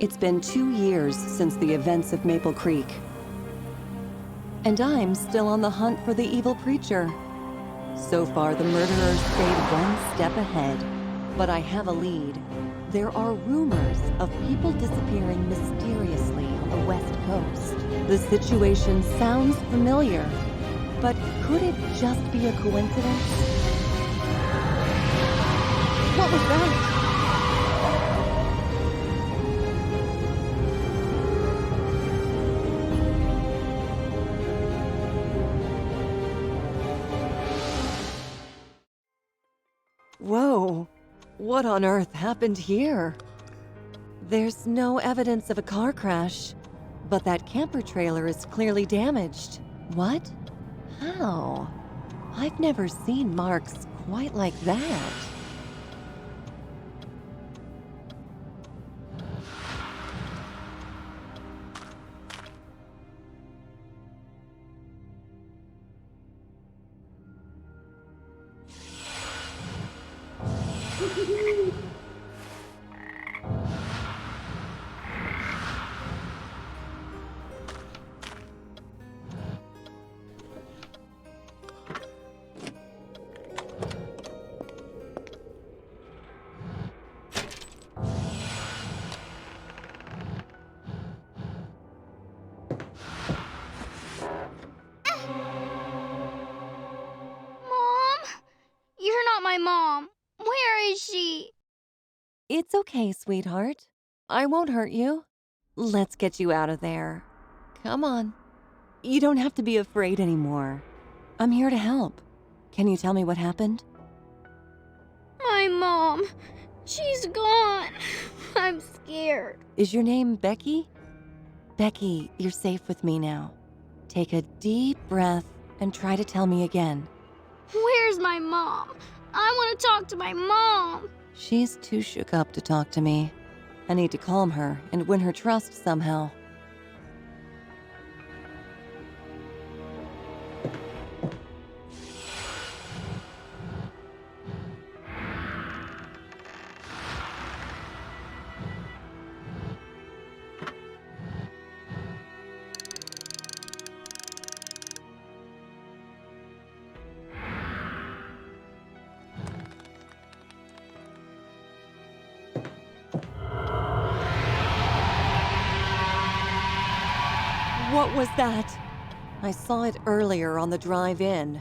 It's been 2 years since the events of Maple Creek. And I'm still on the hunt for the evil preacher. So far, the murderers stayed one step ahead. But I have a lead. There are rumors of people disappearing mysteriously on the West Coast. The situation sounds familiar, but could it just be a coincidence? What was that? Whoa, what on earth happened here? There's no evidence of a car crash, but that camper trailer is clearly damaged. What? How? I've never seen marks quite like that. My mom. Where is she? It's okay, sweetheart. I won't hurt you. Let's get you out of there. Come on. You don't have to be afraid anymore. I'm here to help. Can you tell me what happened? My mom. She's gone. I'm scared. Is your name Becky? Becky, you're safe with me now. Take a deep breath and try to tell me again. Where's my mom? I want to talk to my mom. She's too shook up to talk to me. I need to calm her and win her trust somehow. What was that? I saw it earlier on the drive-in.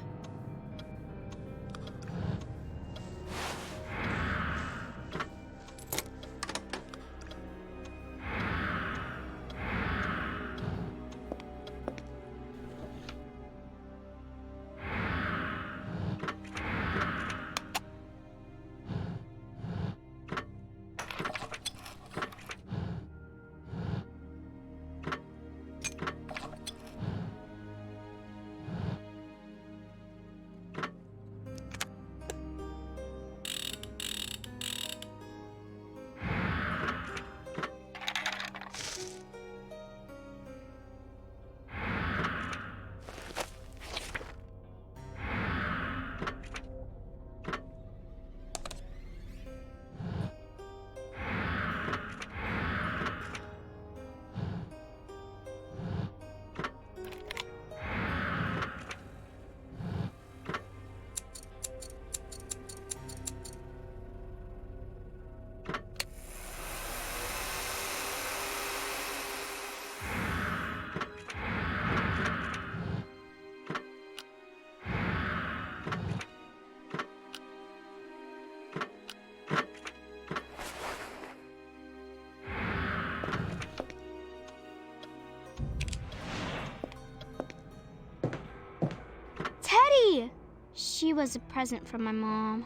She was a present from my mom.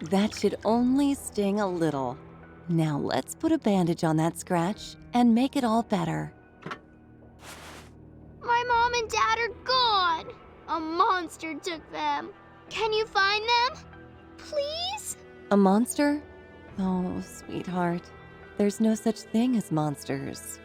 That should only sting a little. Now let's put a bandage on that scratch and make it all better. My mom and dad are gone. A monster took them. Can you find them? Please? A monster? Oh, sweetheart. There's no such thing as monsters.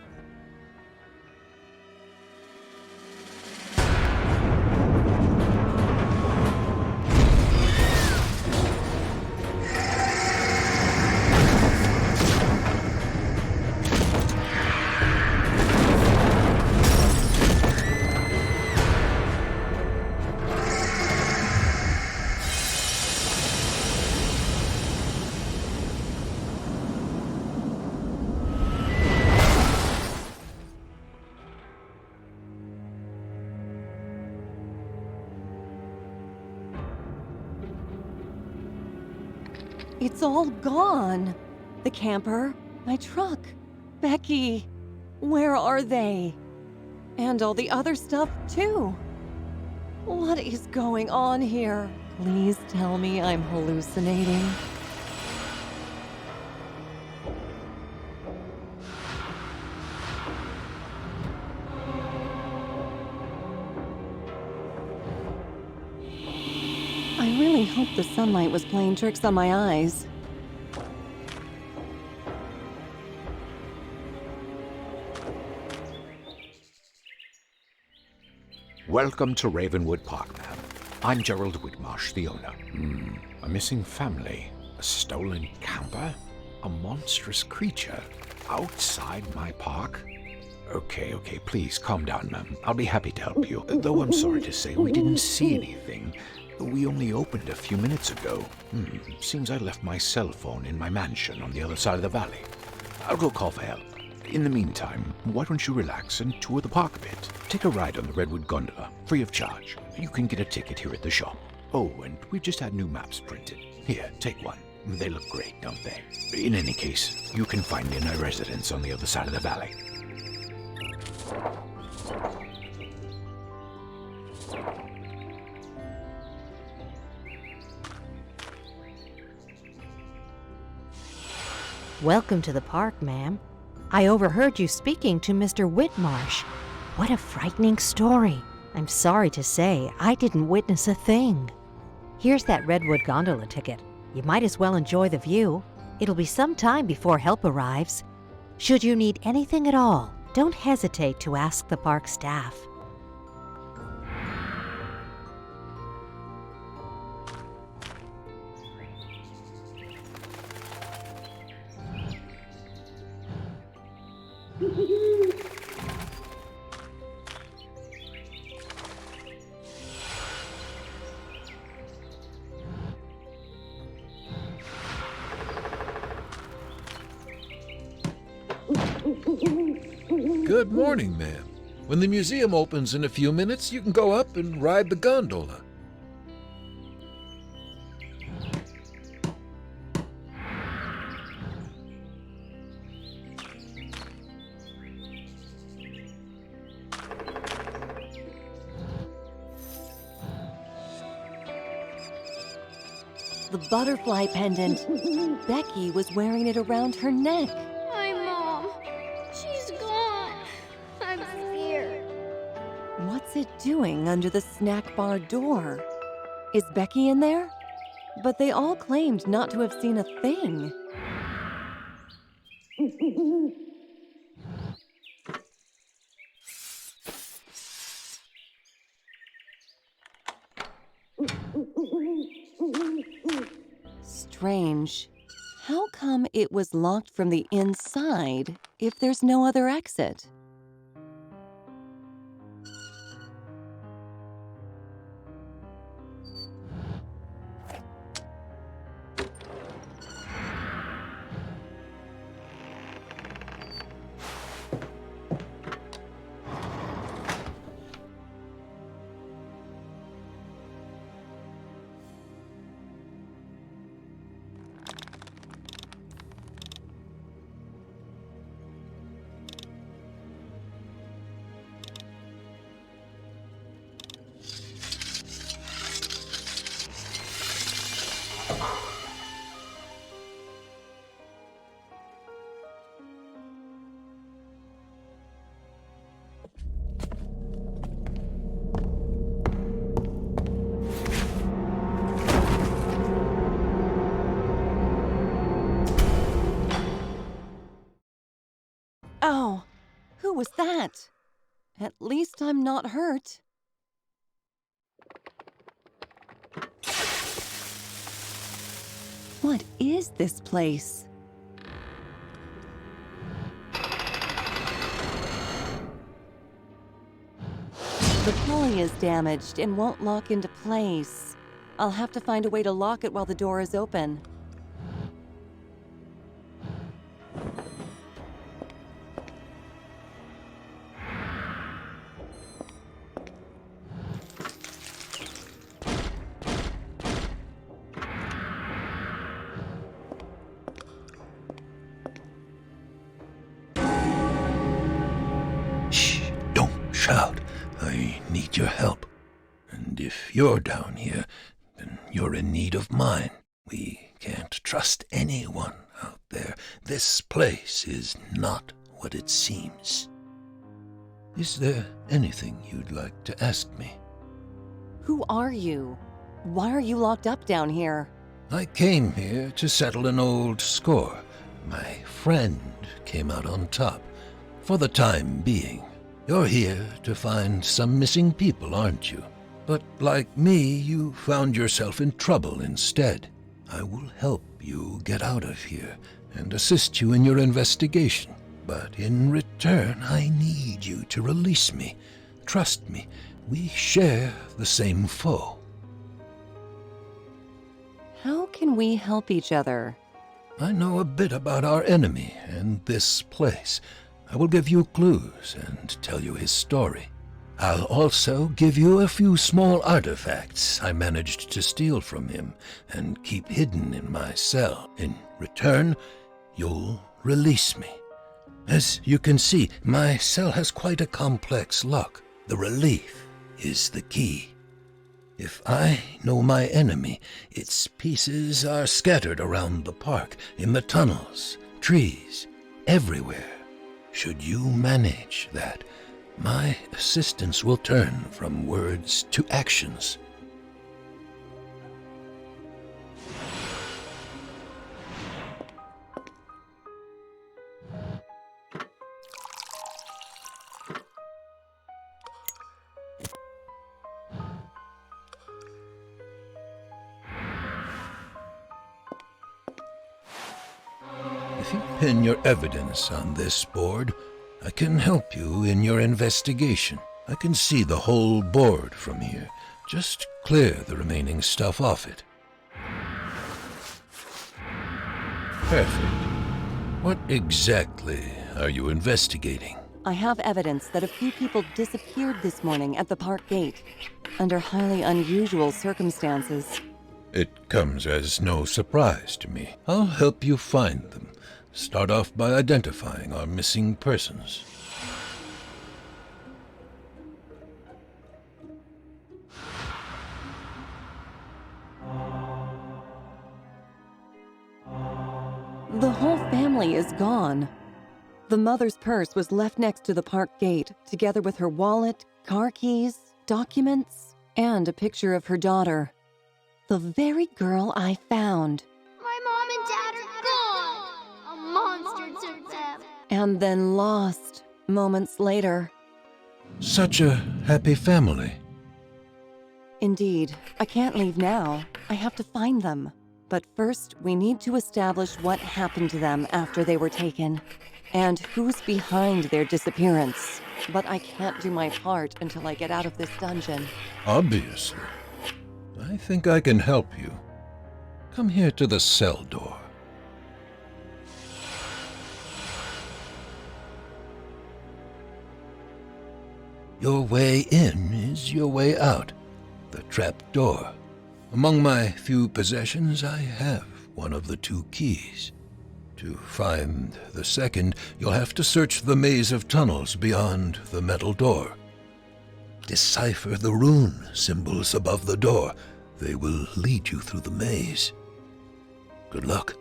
It's all gone. The camper, my truck, Becky. Where are they? And all the other stuff, too. What is going on here? Please tell me I'm hallucinating. I really hope the sunlight was playing tricks on my eyes. Welcome to Ravenwood Park, ma'am. I'm Gerald Whitmarsh, the owner. A missing family, a stolen camper, a monstrous creature outside my park. Okay, please calm down, ma'am. I'll be happy to help you. Though I'm sorry to say we didn't see anything. We only opened a few minutes ago. Seems I left my cell phone in my mansion on the other side of the valley. I'll go call for help. In the meantime, why don't you relax and tour the park a bit? Take a ride on the Redwood gondola, free of charge. You can get a ticket here at the shop. Oh, and we've just had new maps printed. Here, take one. They look great, don't they? In any case, you can find me in my residence on the other side of the valley. Welcome to the park, ma'am. I overheard you speaking to Mr. Whitmarsh. What a frightening story. I'm sorry to say, I didn't witness a thing. Here's that Redwood gondola ticket. You might as well enjoy the view. It'll be some time before help arrives. Should you need anything at all, don't hesitate to ask the park staff. Good morning, ma'am. When the museum opens in a few minutes, you can go up and ride the gondola. The butterfly pendant. Becky was wearing it around her neck. My mom. She's gone. I'm scared. What's it doing under the snack bar door? Is Becky in there? But they all claimed not to have seen a thing. Strange. How come it was locked from the inside if there's no other exit? Oh, who was that? At least I'm not hurt. What is this place? The pulley is damaged and won't lock into place. I'll have to find a way to lock it while the door is open. out. I need your help. And if you're down here, then you're in need of mine. We can't trust anyone out there. This place is not what it seems. Is there anything you'd like to ask me? Who are you? Why are you locked up down here? I came here to settle an old score. My friend came out on top, for the time being. You're here to find some missing people, aren't you? But like me, you found yourself in trouble instead. I will help you get out of here and assist you in your investigation. But in return, I need you to release me. Trust me, we share the same foe. How can we help each other? I know a bit about our enemy and this place. I will give you clues and tell you his story. I'll also give you a few small artifacts I managed to steal from him and keep hidden in my cell. In return, you'll release me. As you can see, my cell has quite a complex lock. The relief is the key. If I know my enemy, its pieces are scattered around the park, in the tunnels, trees, everywhere. Should you manage that, my assistance will turn from words to actions. If you pin your evidence on this board, I can help you in your investigation. I can see the whole board from here. Just clear the remaining stuff off it. Perfect. What exactly are you investigating? I have evidence that a few people disappeared this morning at the park gate, under highly unusual circumstances. It comes as no surprise to me. I'll help you find them. Start off by identifying our missing persons. The whole family is gone. The mother's purse was left next to the park gate, together with her wallet, car keys, documents, and a picture of her daughter. The very girl I found. My mom and dad are gone! A monster took them! And then lost moments later. Such a happy family. Indeed, I can't leave now. I have to find them. But first, we need to establish what happened to them after they were taken, and who's behind their disappearance. But I can't do my part until I get out of this dungeon. Obviously. I think I can help you. Come here to the cell door. Your way in is your way out. The trap door. Among my few possessions, I have one of the two keys. To find the second, you'll have to search the maze of tunnels beyond the metal door. Decipher the rune symbols above the door. They will lead you through the maze. Good luck.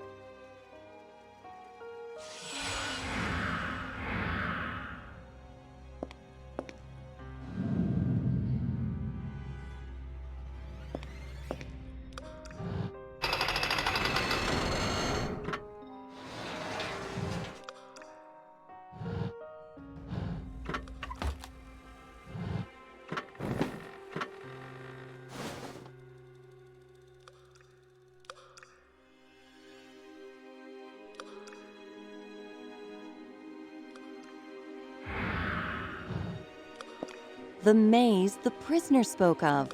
The maze the prisoner spoke of.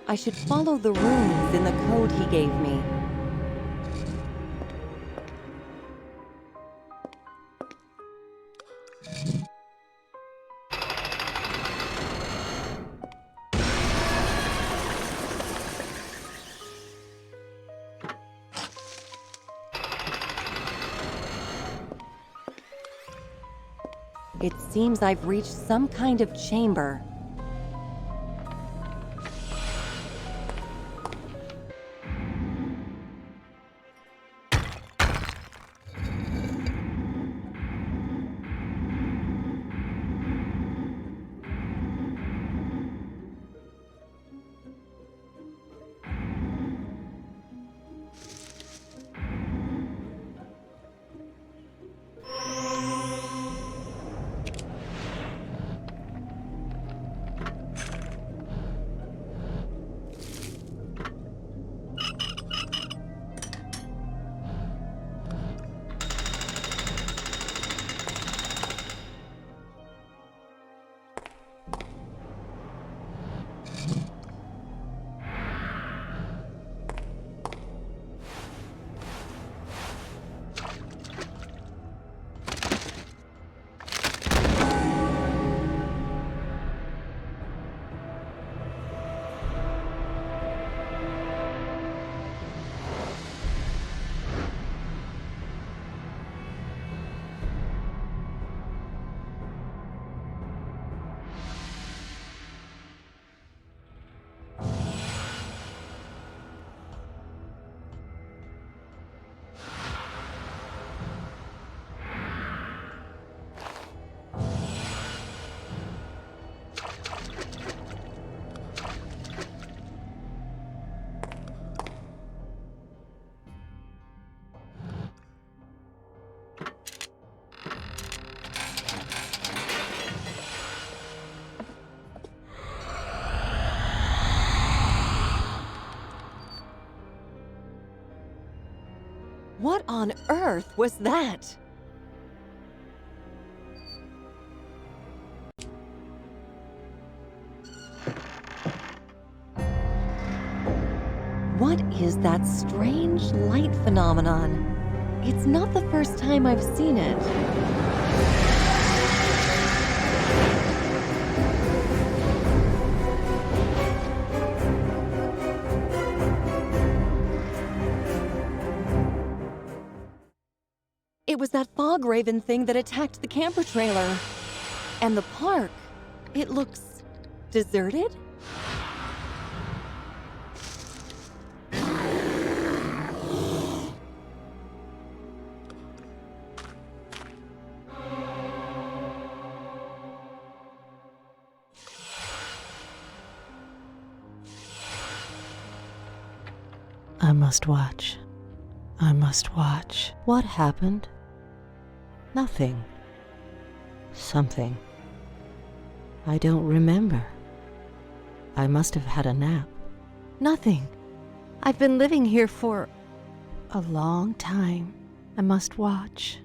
I should follow the runes in the code he gave me. It seems I've reached some kind of chamber. What on earth was that? What is that strange light phenomenon? It's not the first time I've seen it. It was that fog raven thing that attacked the camper trailer. And the park, it looks deserted? I must watch. I must watch. What happened? Nothing. Something. I don't remember. I must have had a nap. Nothing. I've been living here for a long time. I must watch.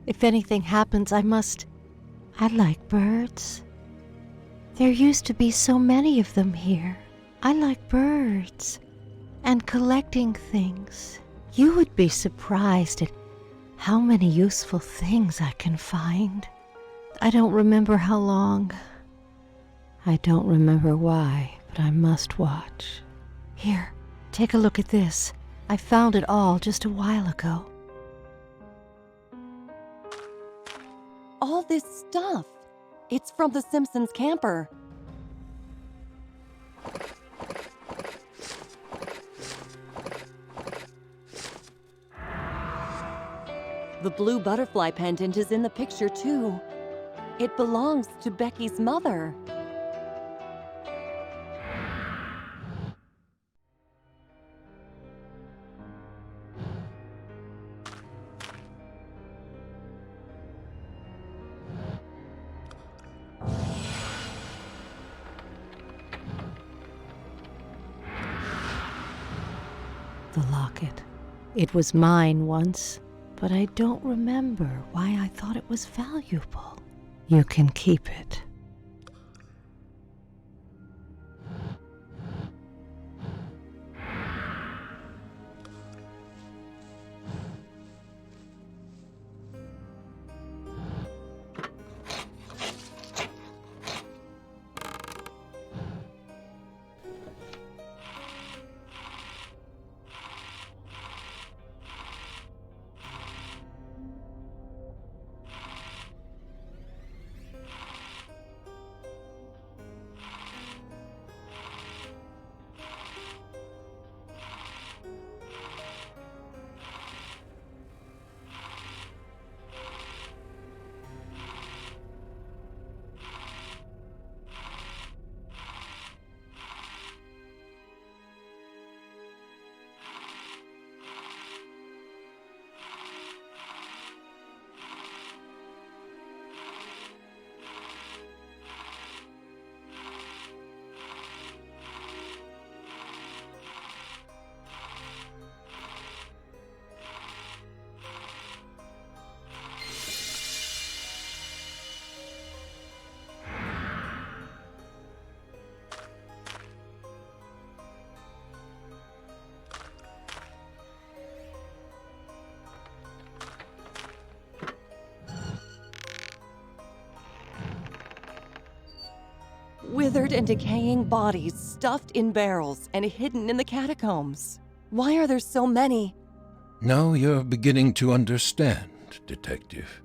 If anything happens, I like birds. There used to be so many of them here. I like birds and collecting things. You would be surprised at how many useful things I can find. I don't remember how long. I don't remember why, but I must watch. Here, take a look at this. I found it all just a while ago. All this stuff. It's from the Simpsons camper. The blue butterfly pendant is in the picture, too. It belongs to Becky's mother. The locket. It was mine once, but I don't remember why I thought it was valuable. You can keep it. withered and decaying bodies stuffed in barrels and hidden in the catacombs. Why are there so many? Now you're beginning to understand, Detective.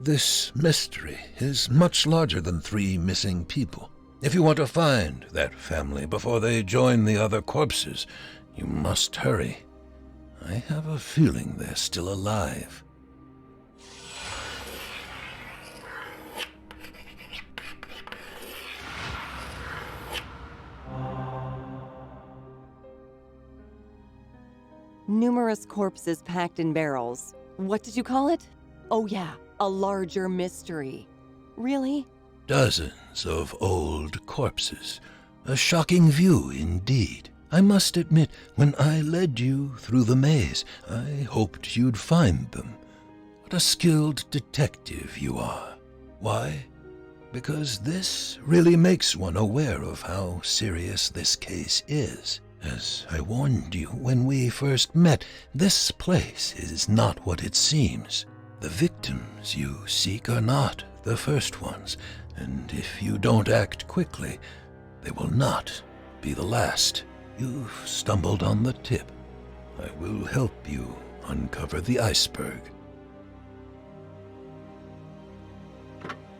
This mystery is much larger than 3 missing people. If you want to find that family before they join the other corpses, you must hurry. I have a feeling they're still alive. Numerous corpses packed in barrels. What did you call it? Oh yeah, a larger mystery. Really? Dozens of old corpses. A shocking view indeed. I must admit, when I led you through the maze, I hoped you'd find them. What a skilled detective you are. Why? Because this really makes one aware of how serious this case is. As I warned you when we first met, this place is not what it seems. The victims you seek are not the first ones, and if you don't act quickly, they will not be the last. You've stumbled on the tip. I will help you uncover the iceberg.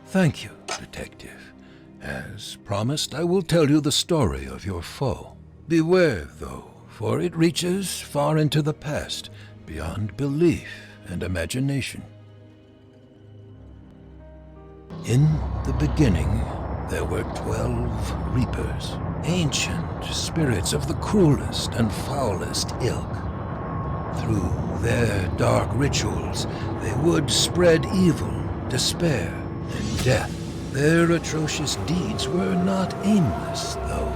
Thank you, Detective. As promised, I will tell you the story of your foe. Beware, though, for it reaches far into the past, beyond belief and imagination. In the beginning, there were 12 reapers, ancient spirits of the cruelest and foulest ilk. Through their dark rituals, they would spread evil, despair, and death. Their atrocious deeds were not aimless, though.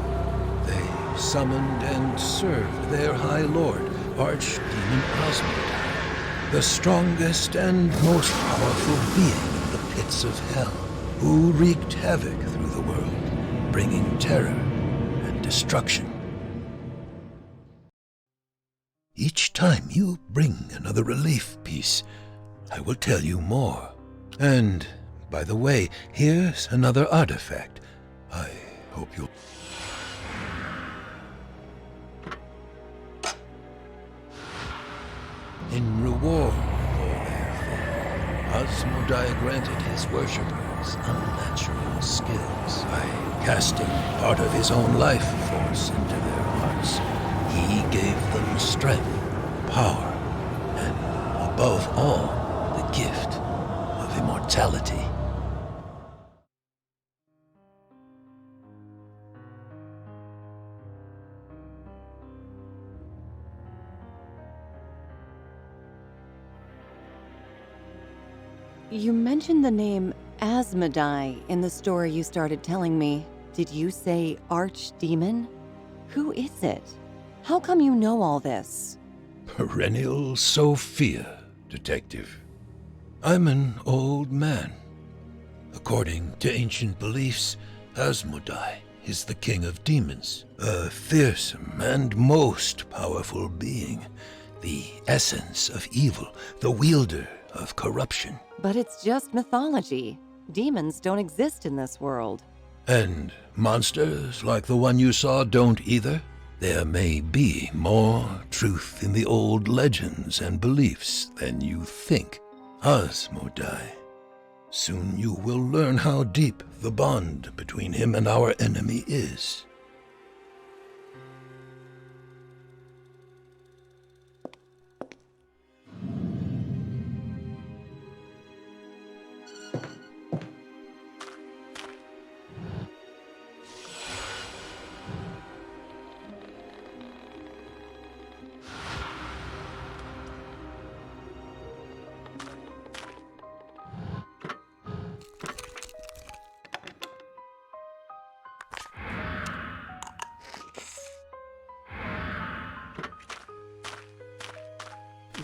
They summoned and served their High Lord, Archdemon Osmond, the strongest and most powerful being in the pits of hell, who wreaked havoc through the world, bringing terror and destruction. Each time you bring another relief piece, I will tell you more. And, by the way, here's another artifact. I hope you'll... In reward for their faith, Asmodai granted his worshippers unnatural skills by casting part of his own life force into their hearts. He gave them strength, power, and, above all, the gift of immortality. You mentioned the name Asmodai in the story you started telling me. Did you say Archdemon? Who is it? How come you know all this? Perennial Sophia, Detective. I'm an old man. According to ancient beliefs, Asmodai is the king of demons, a fearsome and most powerful being, the essence of evil, the wielder of corruption. But it's just mythology. Demons don't exist in this world. And monsters like the one you saw don't either? There may be more truth in the old legends and beliefs than you think. Asmodai. Soon you will learn how deep the bond between him and our enemy is.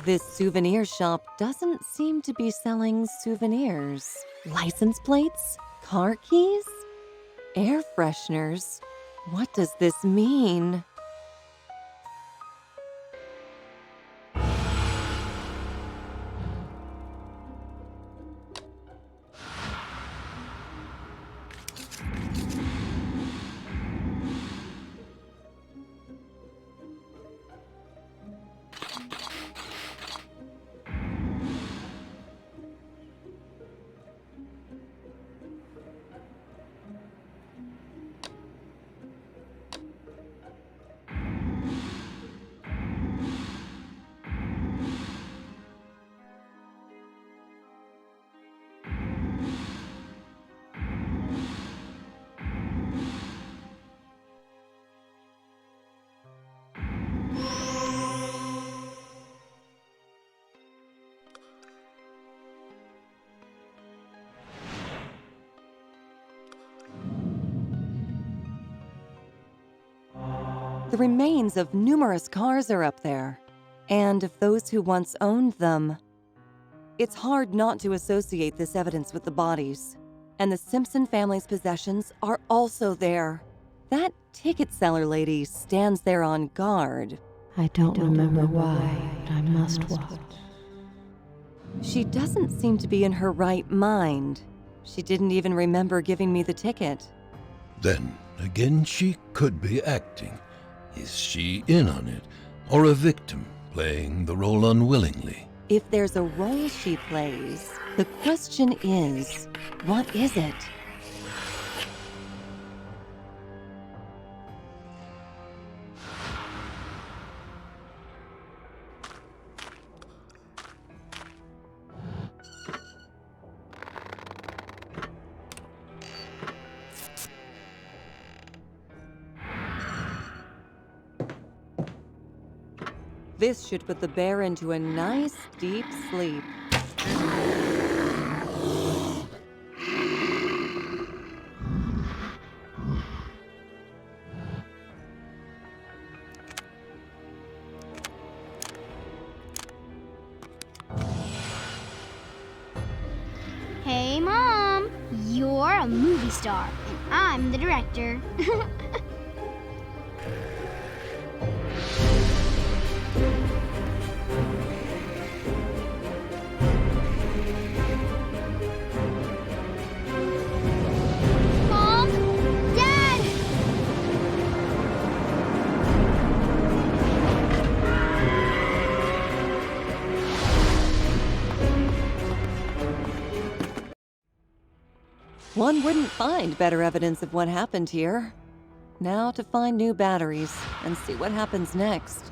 This souvenir shop doesn't seem to be selling souvenirs. License plates? Car keys? Air fresheners? What does this mean? The remains of numerous cars are up there, and of those who once owned them. It's hard not to associate this evidence with the bodies. And the Simpson family's possessions are also there. That ticket seller lady stands there on guard. I don't remember why, but I must watch. She doesn't seem to be in her right mind. She didn't even remember giving me the ticket. Then, again, she could be acting. Is she in on it, or a victim, playing the role unwillingly? If there's a role she plays, the question is, what is it? This should put the bear into a nice, deep sleep. Hey, Mom. You're a movie star, and I'm the director. Mom! Dad! One wouldn't find better evidence of what happened here. Now to find new batteries and see what happens next.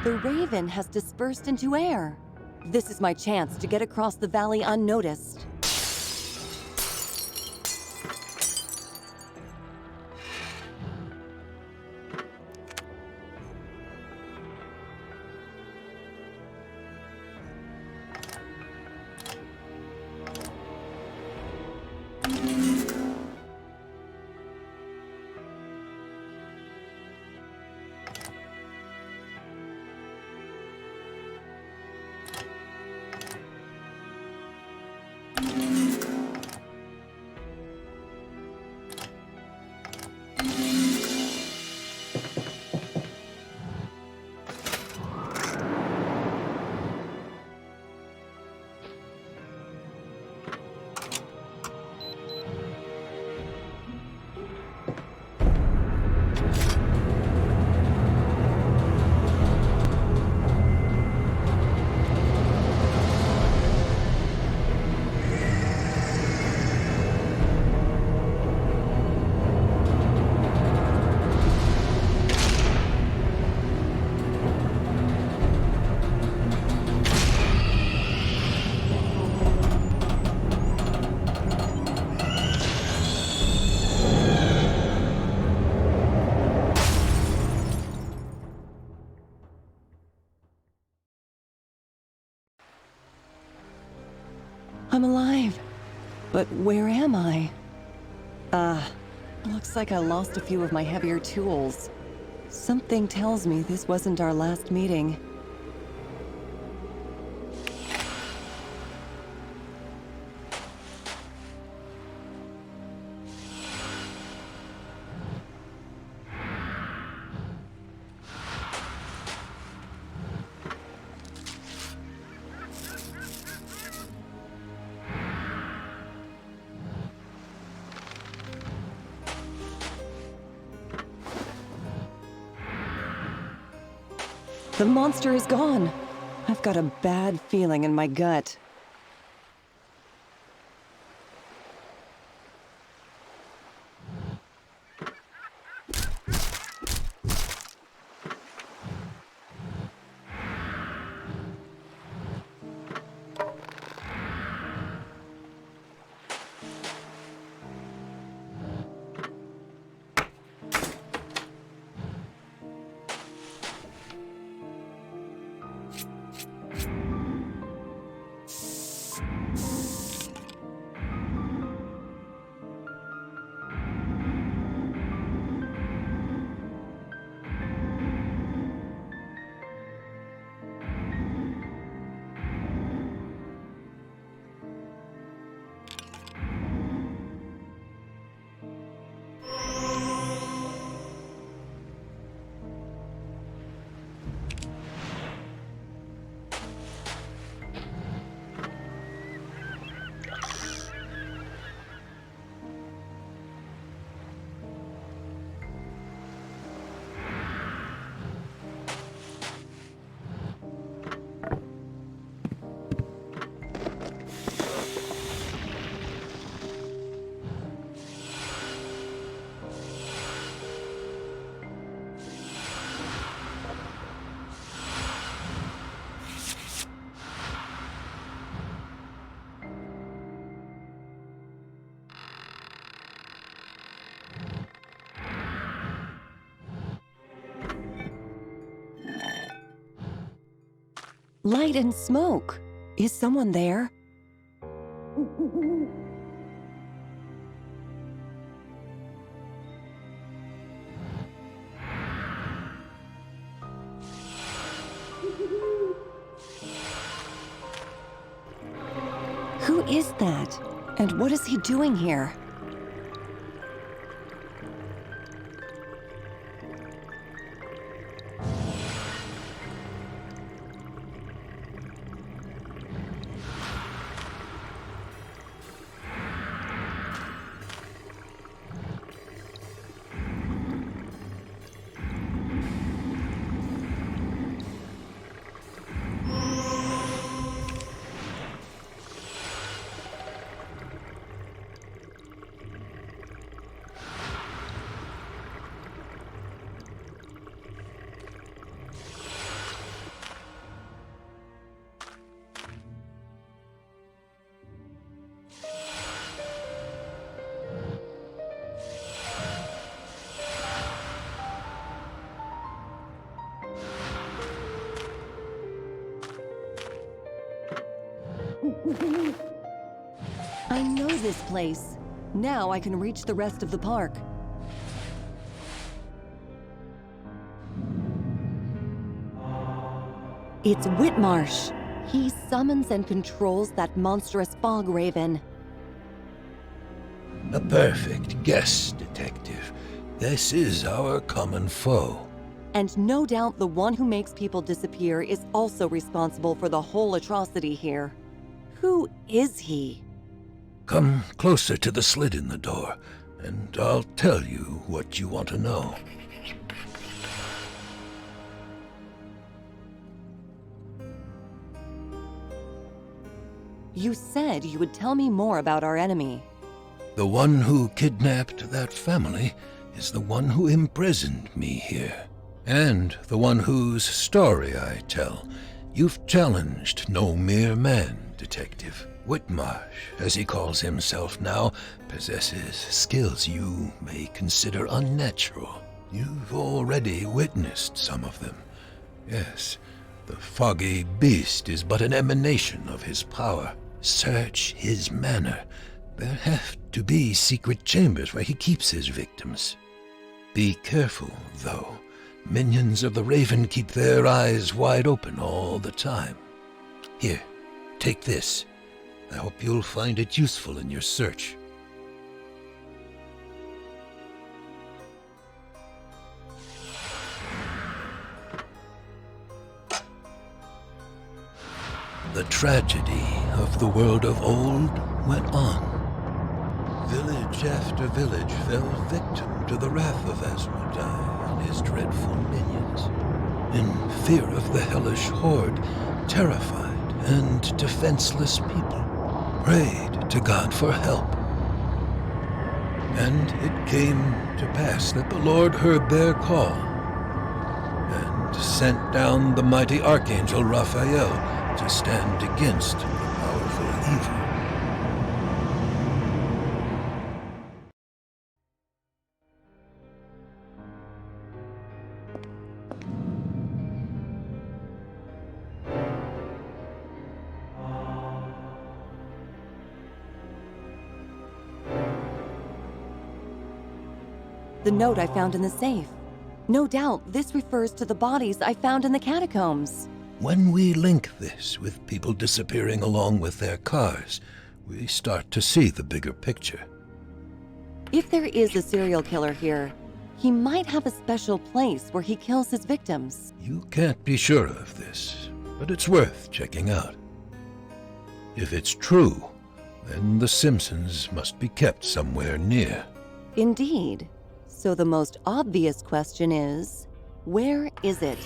The raven has dispersed into air. This is my chance to get across the valley unnoticed. I'm alive. But where am I? Looks like I lost a few of my heavier tools. Something tells me this wasn't our last meeting. The monster is gone. I've got a bad feeling in my gut. Light and smoke. Is someone there? Who is that? And what is he doing here? I know this place. Now I can reach the rest of the park. It's Whitmarsh. He summons and controls that monstrous fog raven. A perfect guess, Detective. This is our common foe. And no doubt the one who makes people disappear is also responsible for the whole atrocity here. Who is he? Come closer to the slit in the door, and I'll tell you what you want to know. You said you would tell me more about our enemy. The one who kidnapped that family is the one who imprisoned me here. And the one whose story I tell. You've challenged no mere man, Detective. Whitmarsh, as he calls himself now, possesses skills you may consider unnatural. You've already witnessed some of them. Yes, the foggy beast is but an emanation of his power. Search his manor. There have to be secret chambers where he keeps his victims. Be careful, though. Minions of the Raven keep their eyes wide open all the time. Here, take this. I hope you'll find it useful in your search. The tragedy of the world of old went on. Village after village fell victim to the wrath of Asmodai and his dreadful minions. In fear of the hellish horde, terrified and defenseless people prayed to God for help. And it came to pass that the Lord heard their call and sent down the mighty Archangel Raphael to stand against the powerful evil. The note I found in the safe. No doubt this refers to the bodies I found in the catacombs. When we link this with people disappearing along with their cars, we start to see the bigger picture. If there is a serial killer here, he might have a special place where he kills his victims. You can't be sure of this, but it's worth checking out. If it's true, then the Simpsons must be kept somewhere near. Indeed. So the most obvious question is, where is it?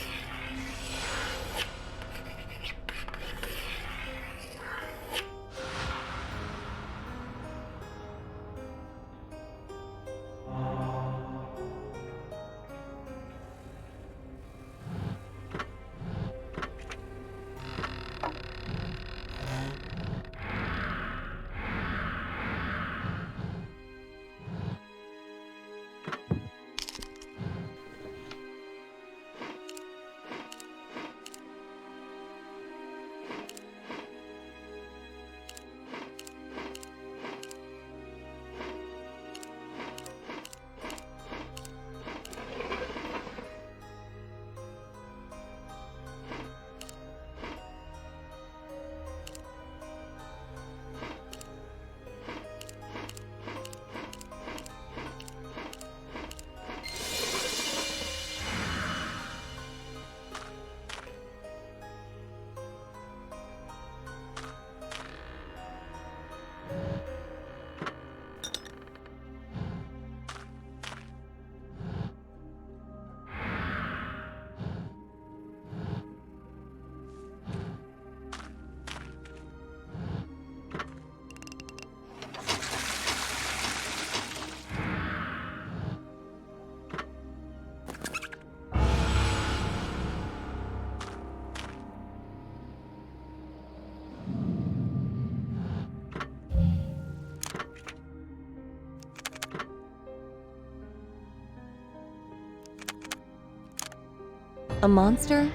A monster?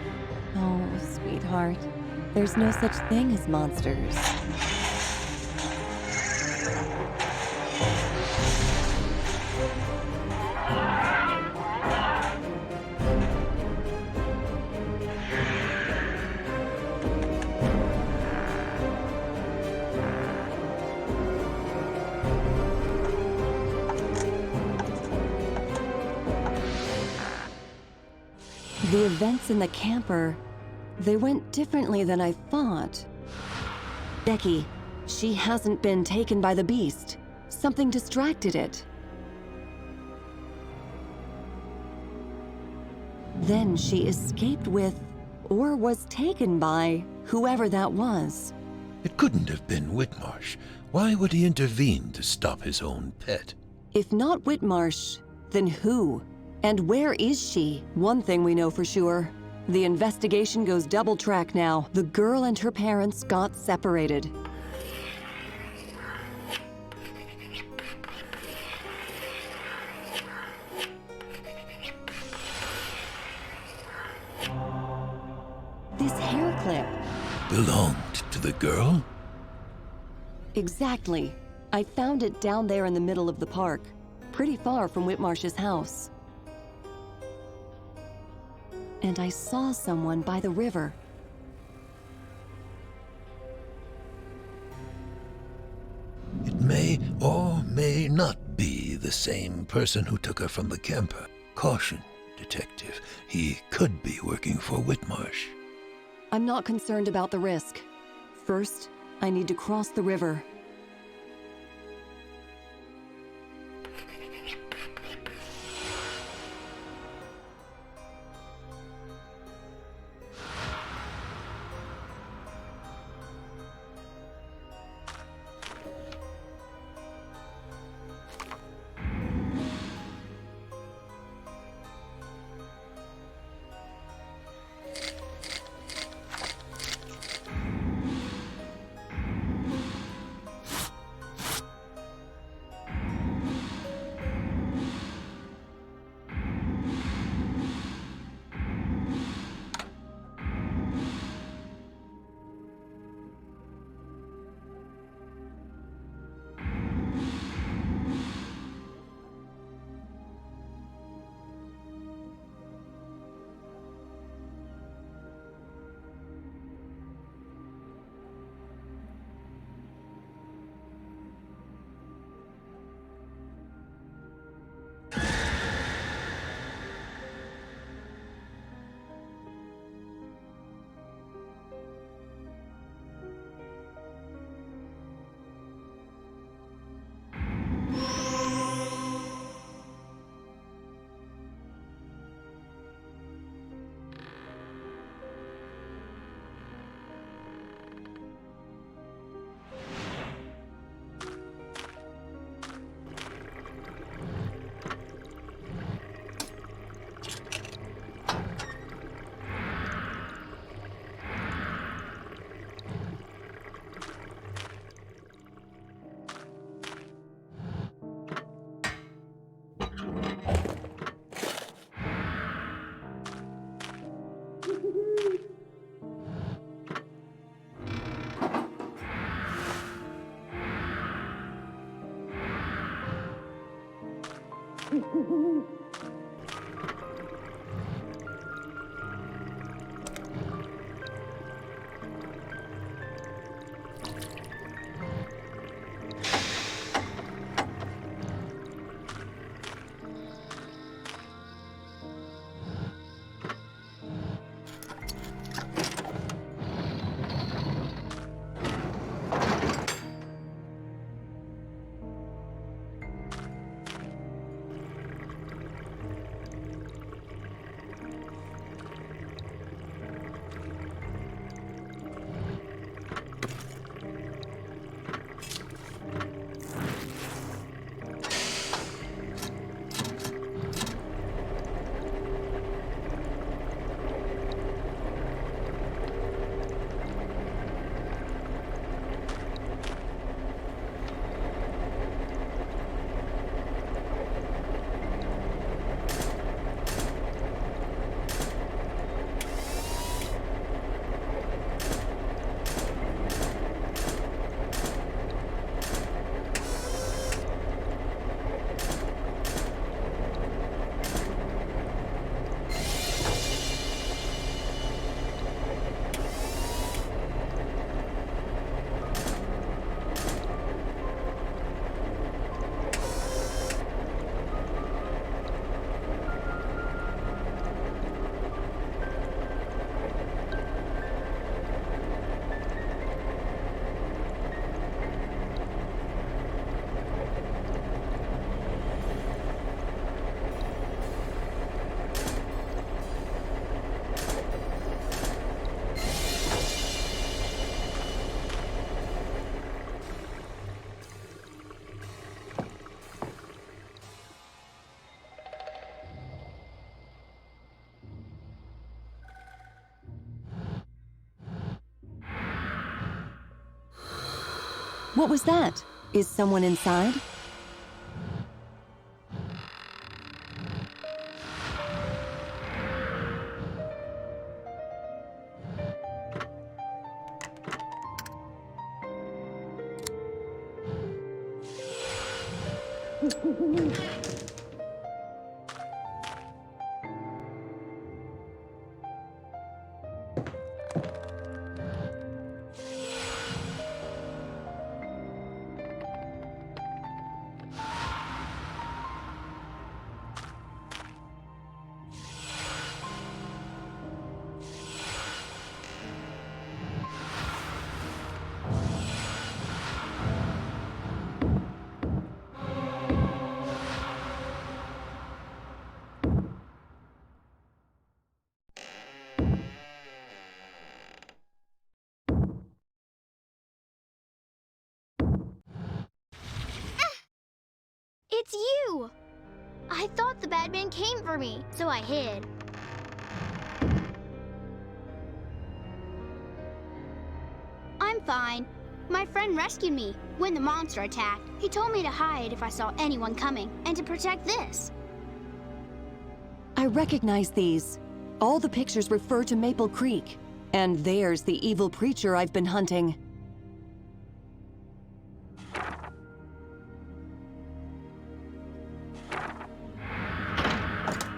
Oh, sweetheart. There's no such thing as monsters. The events in the camper, they went differently than I thought. Becky, she hasn't been taken by the beast. Something distracted it. Then she escaped with, or was taken by, whoever that was. It couldn't have been Whitmarsh. Why would he intervene to stop his own pet? If not Whitmarsh, then who? And where is she? One thing we know for sure. The investigation goes double track now. The girl and her parents got separated. This hair clip. Belonged to the girl? Exactly. I found it down there in the middle of the park, pretty far from Whitmarsh's house. And I saw someone by the river. It may or may not be the same person who took her from the camper. Caution, detective. He could be working for Whitmarsh. I'm not concerned about the risk. First, I need to cross the river. What was that? Is someone inside? It's you! I thought the bad man came for me, so I hid. I'm fine. My friend rescued me when the monster attacked. He told me to hide if I saw anyone coming, and to protect this. I recognize these. All the pictures refer to Maple Creek. And there's the evil preacher I've been hunting.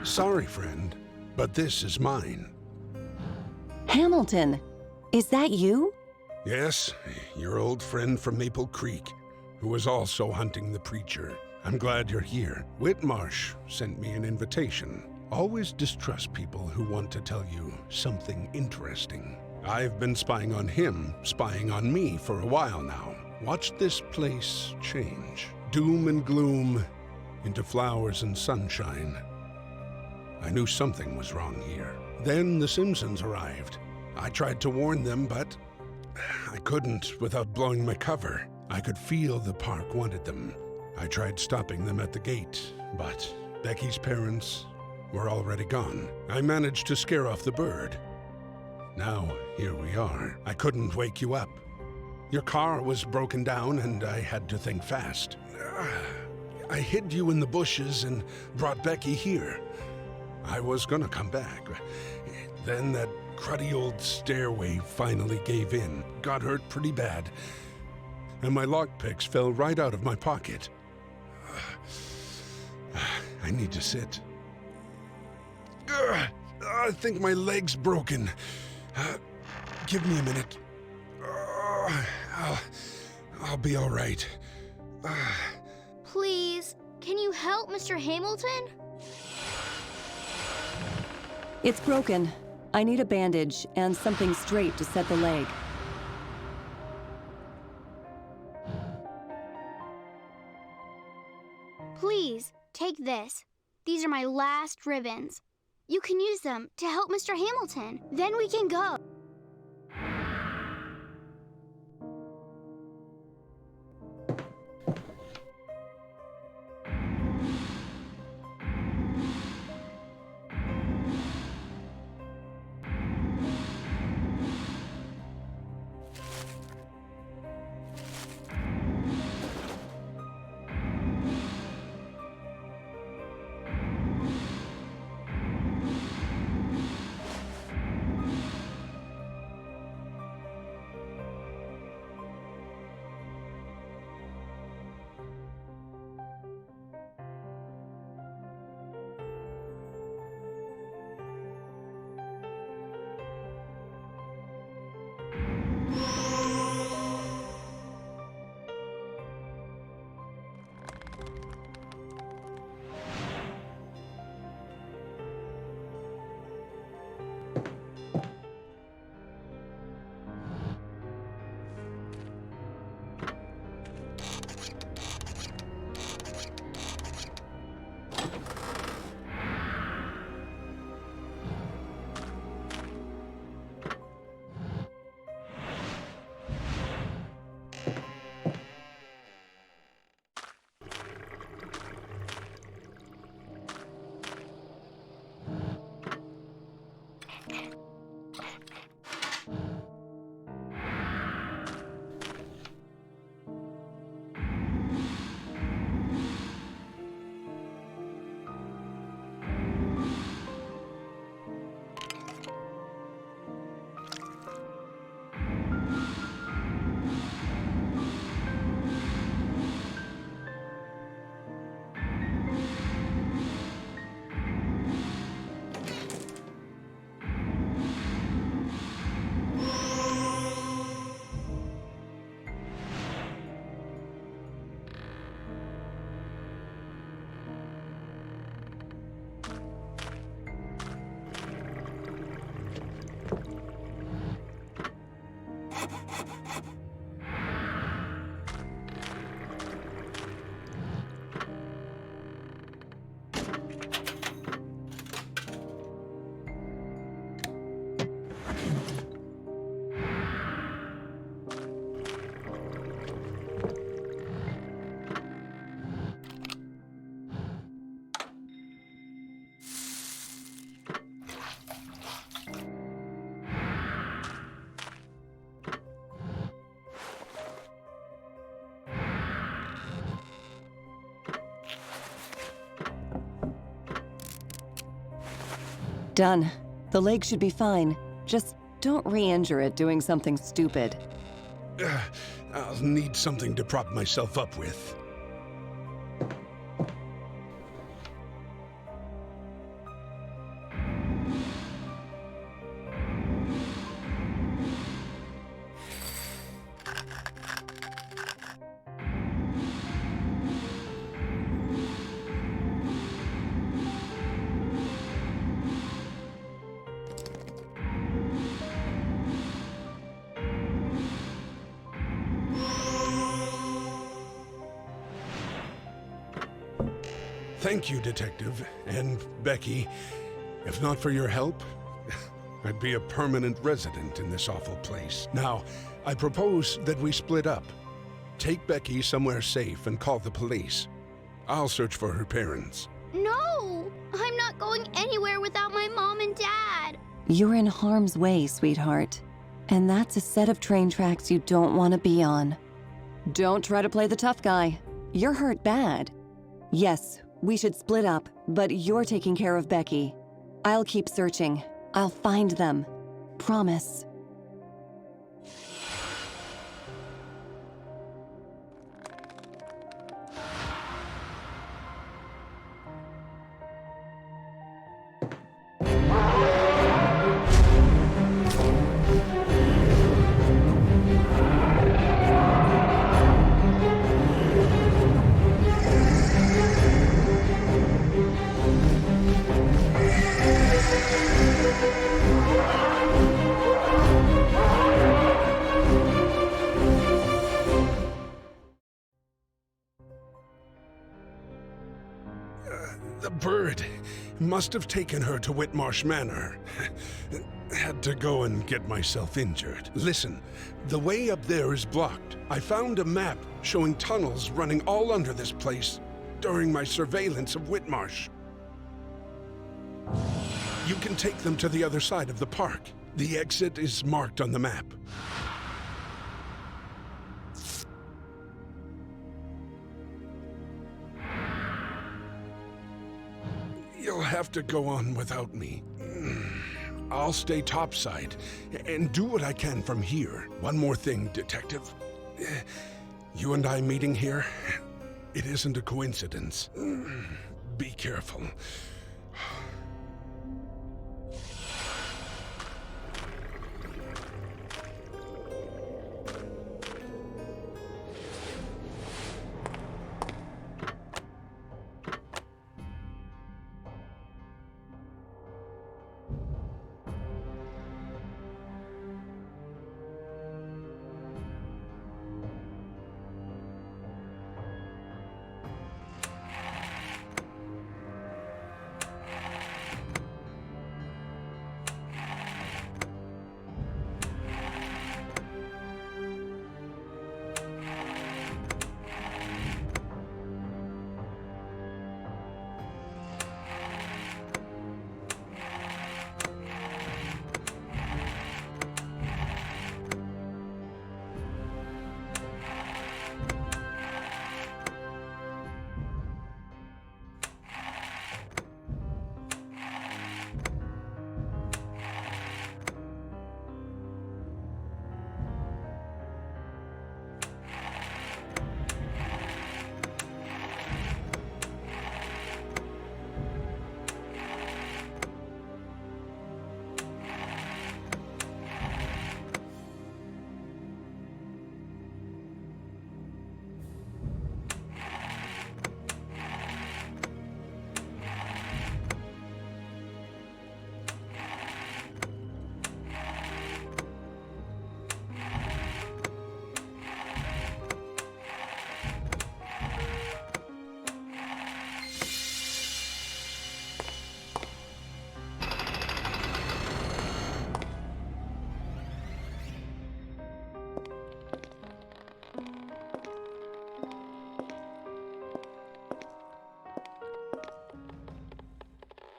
Sorry, friend, but this is mine. Hamilton, is that you? Yes, your old friend from Maple Creek, who was also hunting the preacher. I'm glad you're here. Whitmarsh sent me an invitation. Always distrust people who want to tell you something interesting. I've been spying on him, spying on me for a while now. Watch this place change. Doom and gloom into flowers and sunshine. I knew something was wrong here. Then the Simpsons arrived. I tried to warn them, but I couldn't without blowing my cover. I could feel the park wanted them. I tried stopping them at the gate, but Becky's parents were already gone. I managed to scare off the bird. Now, here we are. I couldn't wake you up. Your car was broken down and I had to think fast. I hid you in the bushes and brought Becky here. I was gonna come back. Then that cruddy old stairway finally gave in. Got hurt pretty bad. And my lockpicks fell right out of my pocket. I need to sit. I think my leg's broken. Give me a minute. I'll be all right. Please, can you help Mr. Hamilton? It's broken. I need a bandage and something straight to set the leg. Please, take this. These are my last ribbons. You can use them to help Mr. Hamilton. Then we can go. Done. The leg should be fine. Just don't re-injure it doing something stupid. I'll need something to prop myself up with. Thank you, Detective, and Becky. If not for your help, I'd be a permanent resident in this awful place. Now, I propose that we split up. Take Becky somewhere safe and call the police. I'll search for her parents. No! I'm not going anywhere without my mom and dad. You're in harm's way, sweetheart. And that's a set of train tracks you don't want to be on. Don't try to play the tough guy. You're hurt bad. Yes, we should split up, but you're taking care of Becky. I'll keep searching. I'll find them. Promise. The bird must have taken her to Whitmarsh Manor. Had to go and get myself injured. Listen, the way up there is blocked. I found a map showing tunnels running all under this place during my surveillance of Whitmarsh. You can take them to the other side of the park. The exit is marked on the map. You'll have to go on without me. I'll stay topside and do what I can from here. One more thing, Detective. You and I meeting here, it isn't a coincidence. Be careful.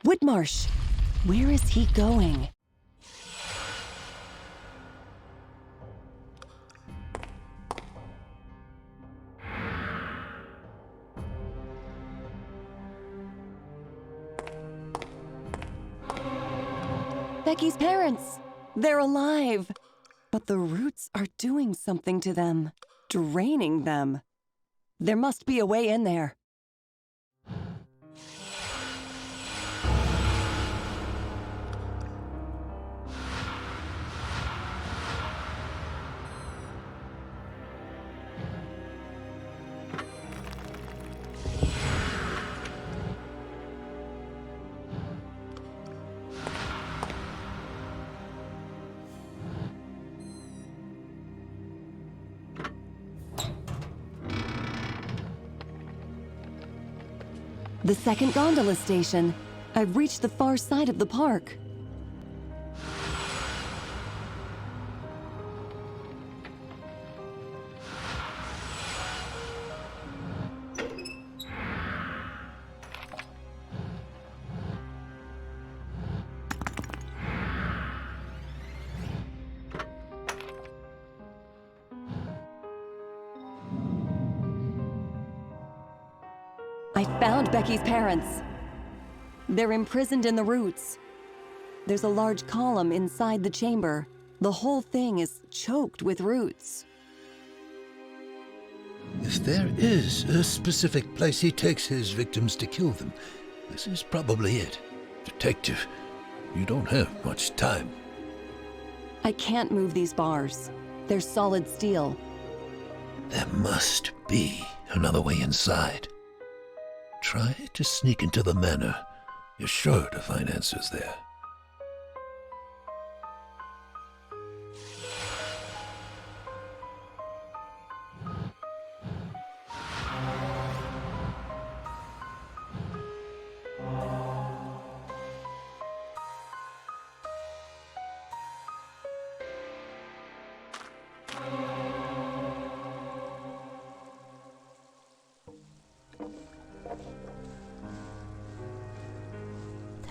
Whitmarsh! Where is he going? Becky's parents! They're alive! But the roots are doing something to them, draining them. There must be a way in there. The second gondola station. I've reached the far side of the park. I found Becky's parents. They're imprisoned in the roots. There's a large column inside the chamber. The whole thing is choked with roots. If there is a specific place he takes his victims to kill them, this is probably it. Detective, you don't have much time. I can't move these bars. They're solid steel. There must be another way inside. Try to sneak into the manor. You're sure to find answers there.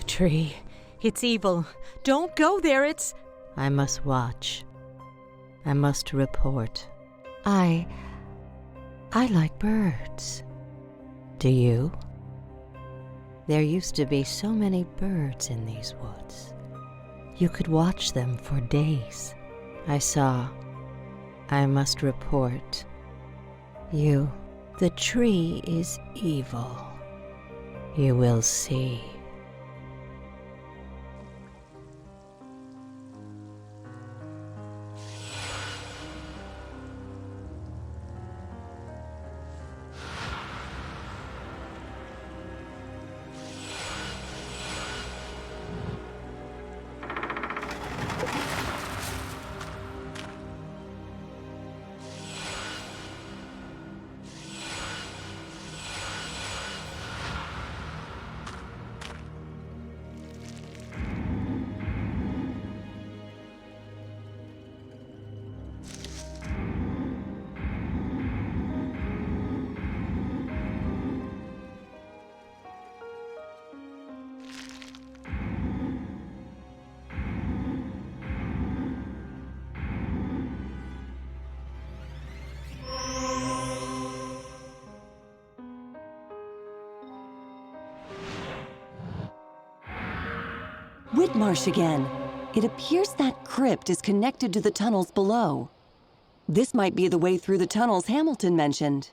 Tree. It's evil. Don't go there, it's... I must watch. I must report. I like birds. Do you? There used to be so many birds in these woods. You could watch them for days. I saw. I must report. You. The tree is evil. You will see. Whitmarsh again. It appears that crypt is connected to the tunnels below. This might be the way through the tunnels Hamilton mentioned.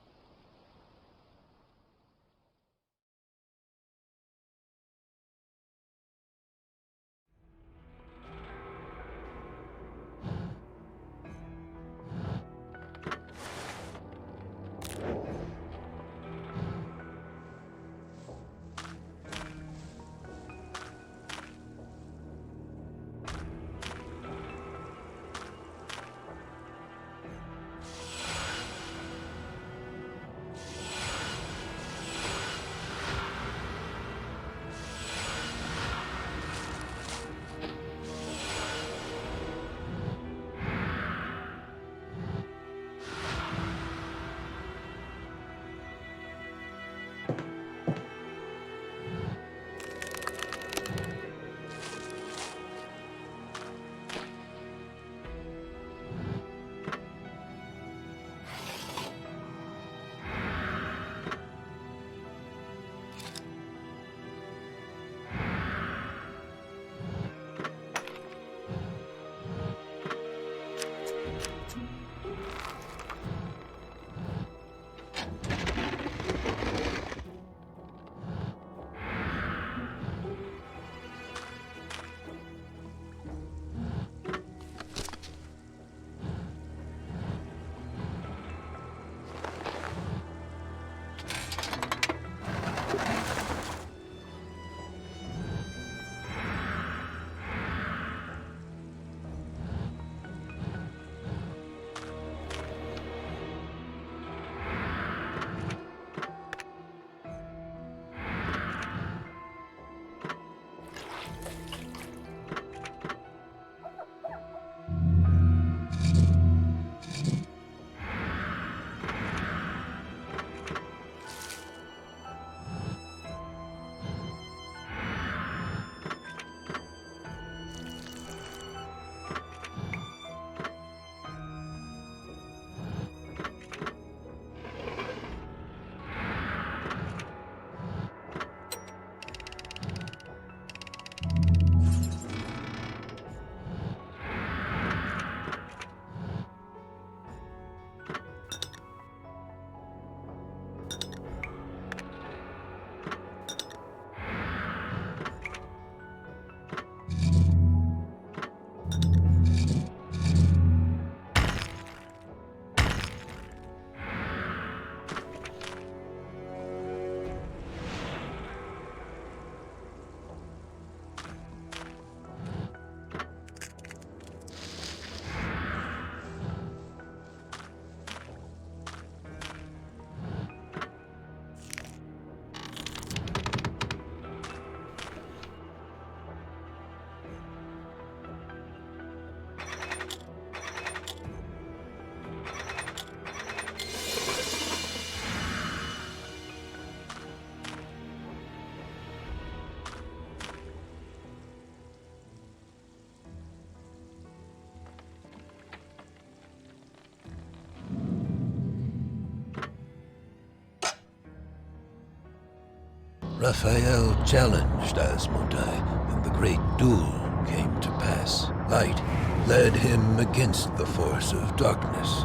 Raphael challenged Asmodai, and the great duel came to pass. Light led him against the force of darkness,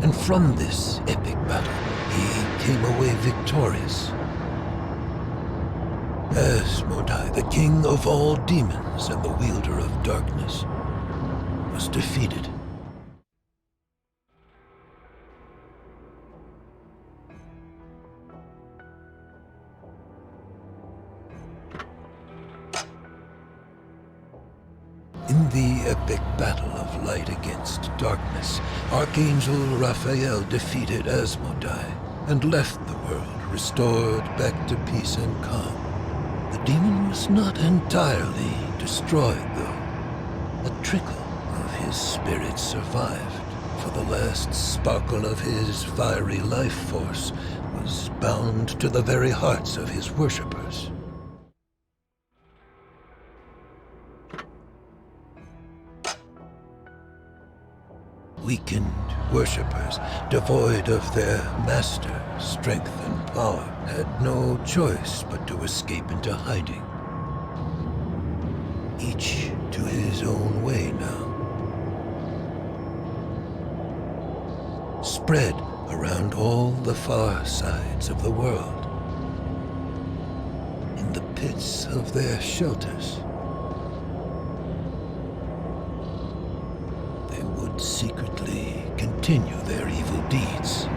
and from this epic battle, he came away victorious. Asmodai, the king of all demons and the wielder of darkness, was defeated. In the epic battle of light against darkness, Archangel Raphael defeated Asmodai and left the world restored back to peace and calm. The demon was not entirely destroyed, though. A trickle of his spirit survived, for the last sparkle of his fiery life force was bound to the very hearts of his worshippers. Weakened worshippers, devoid of their master, strength and power, had no choice but to escape into hiding. Each to his own way now. Spread around all the far sides of the world. In the pits of their shelters. Secretly continue their evil deeds.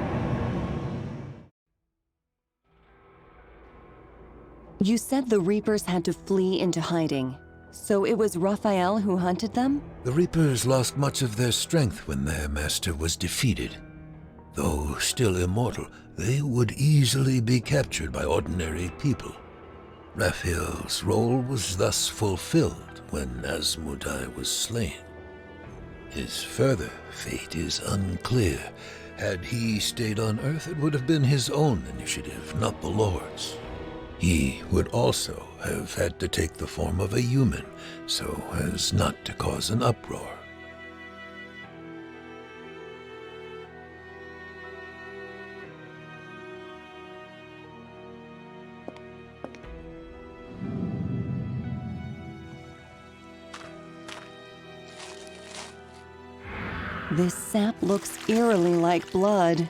You said the Reapers had to flee into hiding, so it was Raphael who hunted them? The Reapers lost much of their strength when their master was defeated. Though still immortal, they would easily be captured by ordinary people. Raphael's role was thus fulfilled when Asmodai was slain. His further fate is unclear. Had he stayed on Earth, it would have been his own initiative, not the Lord's. He would also have had to take the form of a human, so as not to cause an uproar. This sap looks eerily like blood.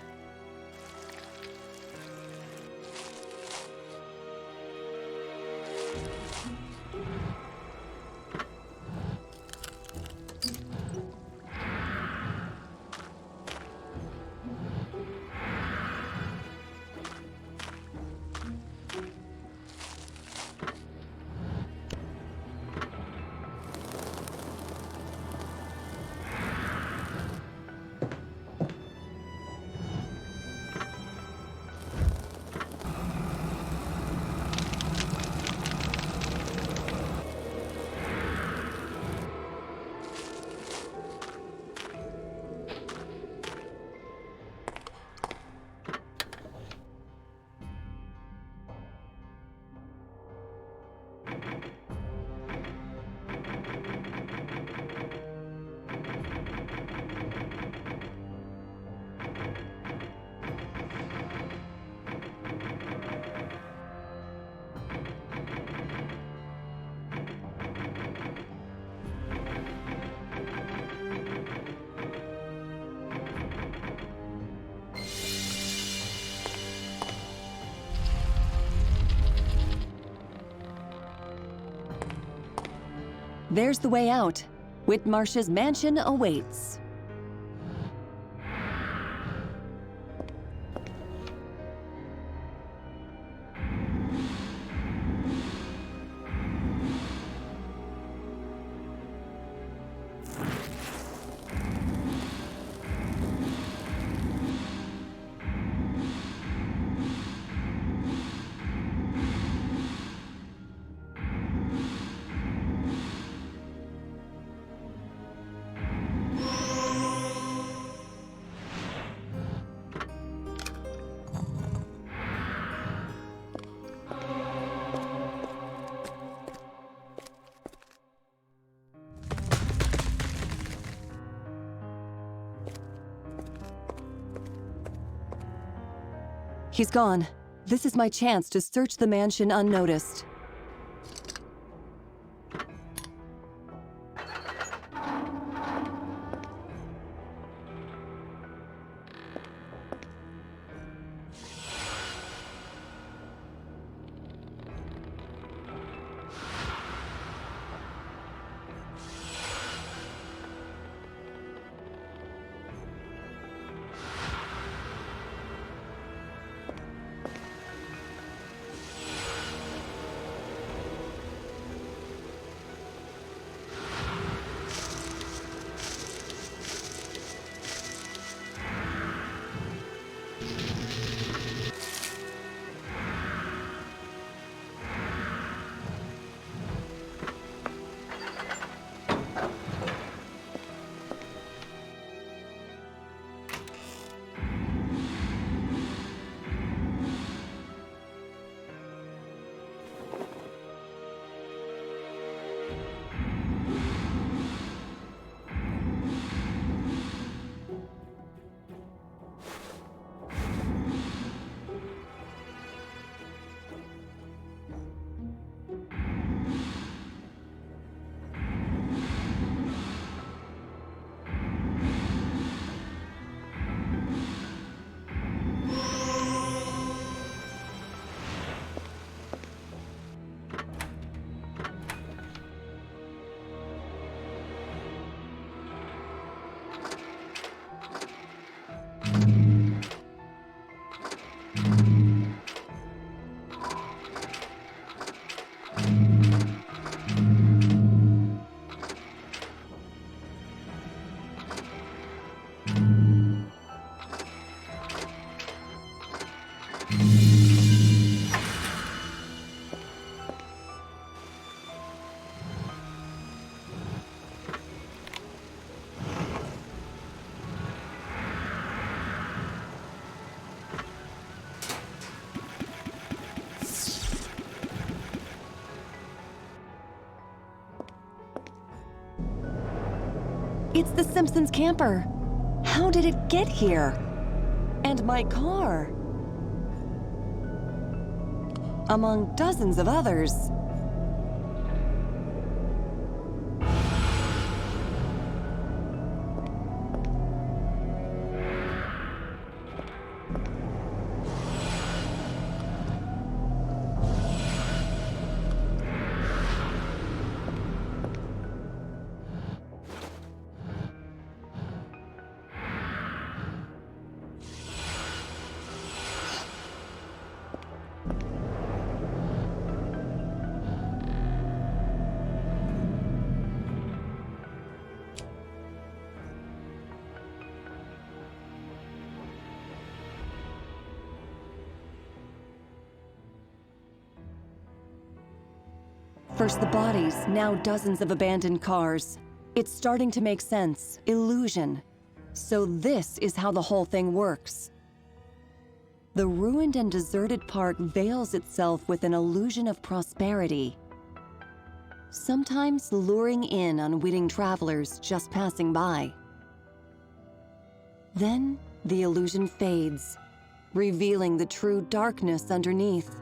There's the way out. Whitmarsh's mansion awaits. He's gone. This is my chance to search the mansion unnoticed. It's the Simpsons camper. How did it get here? And my car. Among dozens of others. First the bodies, now dozens of abandoned cars. It's starting to make sense. Illusion. So this is how the whole thing works. The ruined and deserted park veils itself with an illusion of prosperity, sometimes luring in unwitting travelers just passing by. Then the illusion fades, revealing the true darkness underneath.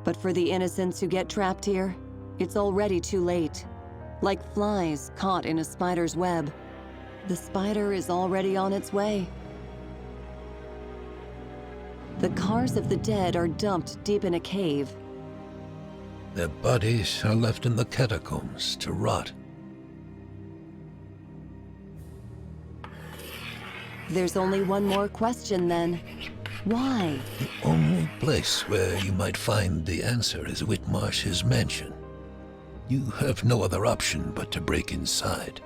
But for the innocents who get trapped here, it's already too late. Like flies caught in a spider's web. The spider is already on its way. The cars of the dead are dumped deep in a cave. Their bodies are left in the catacombs to rot. There's only one more question then. Why? The only place where you might find the answer is Whitmarsh's mansion. You have no other option but to break inside.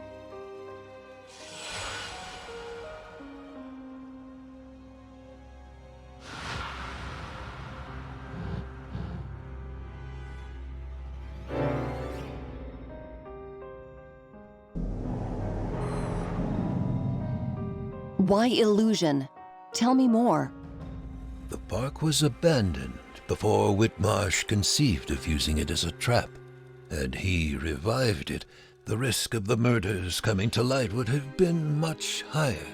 Why illusion? Tell me more. The park was abandoned before Whitmarsh conceived of using it as a trap. Had he revived it, the risk of the murders coming to light would have been much higher.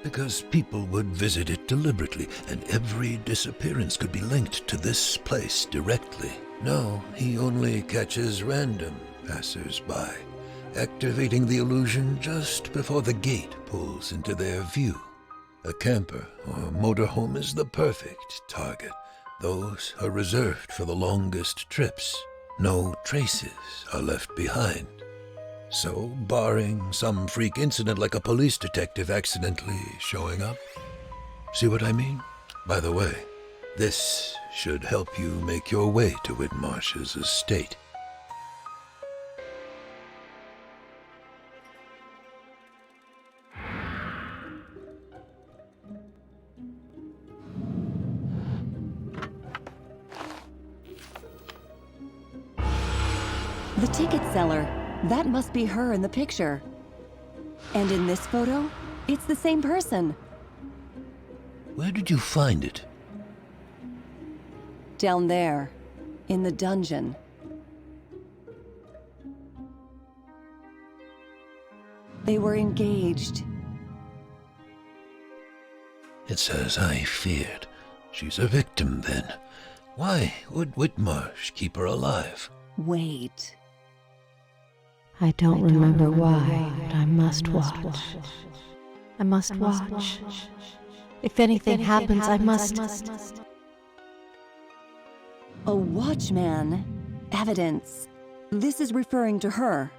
because people would visit it deliberately, and every disappearance could be linked to this place directly. No, he only catches random passers-by, activating the illusion just before the gate pulls into their view. A camper or motorhome is the perfect target. Those are reserved for the longest trips. No traces are left behind. So, barring some freak incident like a police detective accidentally showing up. See what I mean? By the way, this should help you make your way to Whitmarsh's estate. The ticket seller. That must be her in the picture. And in this photo, it's the same person. Where did you find it? Down there, in the dungeon. They were engaged. It's as I feared. She's a victim, then. Why would Whitmarsh keep her alive? Wait. I don't remember why, but I must watch. I must watch. If anything happens, I must. A watchman. Evidence. This is referring to her.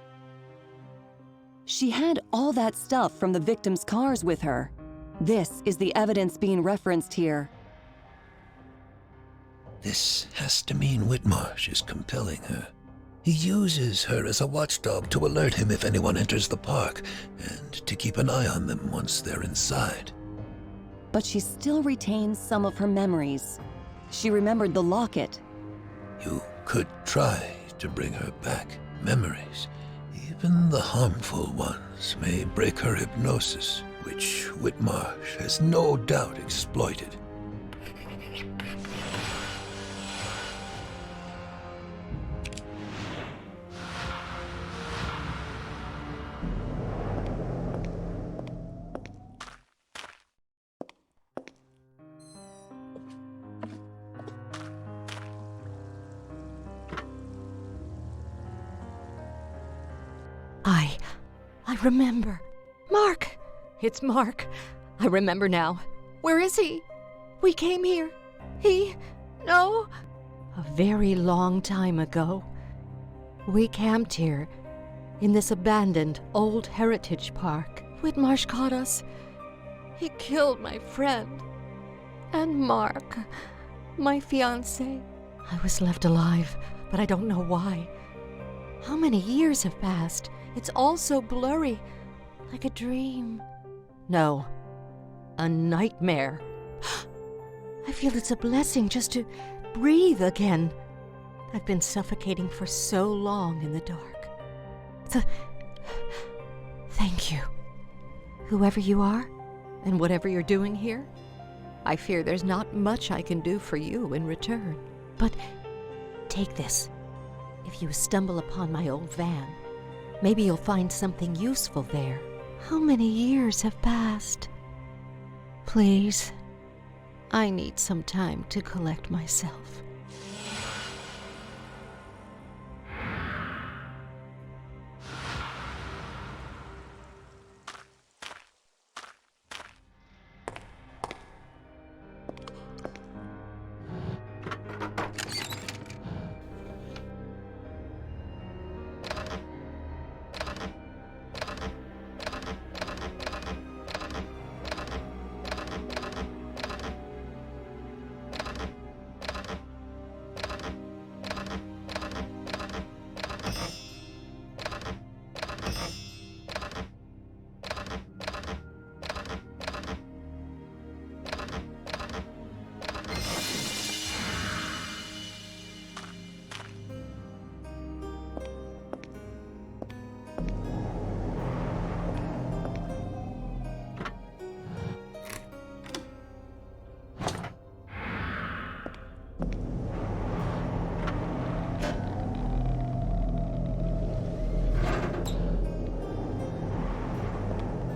She had all that stuff from the victims' cars with her. This is the evidence being referenced here. This has to mean Whitmarsh is compelling her. He uses her as a watchdog to alert him if anyone enters the park, and to keep an eye on them once they're inside. But she still retains some of her memories. She remembered the locket. You could try to bring her back memories. Even the harmful ones may break her hypnosis, which Whitmarsh has no doubt exploited. I remember. Mark! It's Mark. I remember now. Where is he? We came here. No. A very long time ago. We camped here, in this abandoned old heritage park. Whitmarsh caught us. He killed my friend. And Mark, my fiancé. I was left alive, but I don't know why. How many years have passed? It's all so blurry, like a dream. No, a nightmare. I feel it's a blessing just to breathe again. I've been suffocating for so long in the dark. Thank you. Whoever you are, and whatever you're doing here, I fear there's not much I can do for you in return. But take this. If you stumble upon my old van, maybe you'll find something useful there. How many years have passed? Please, I need some time to collect myself.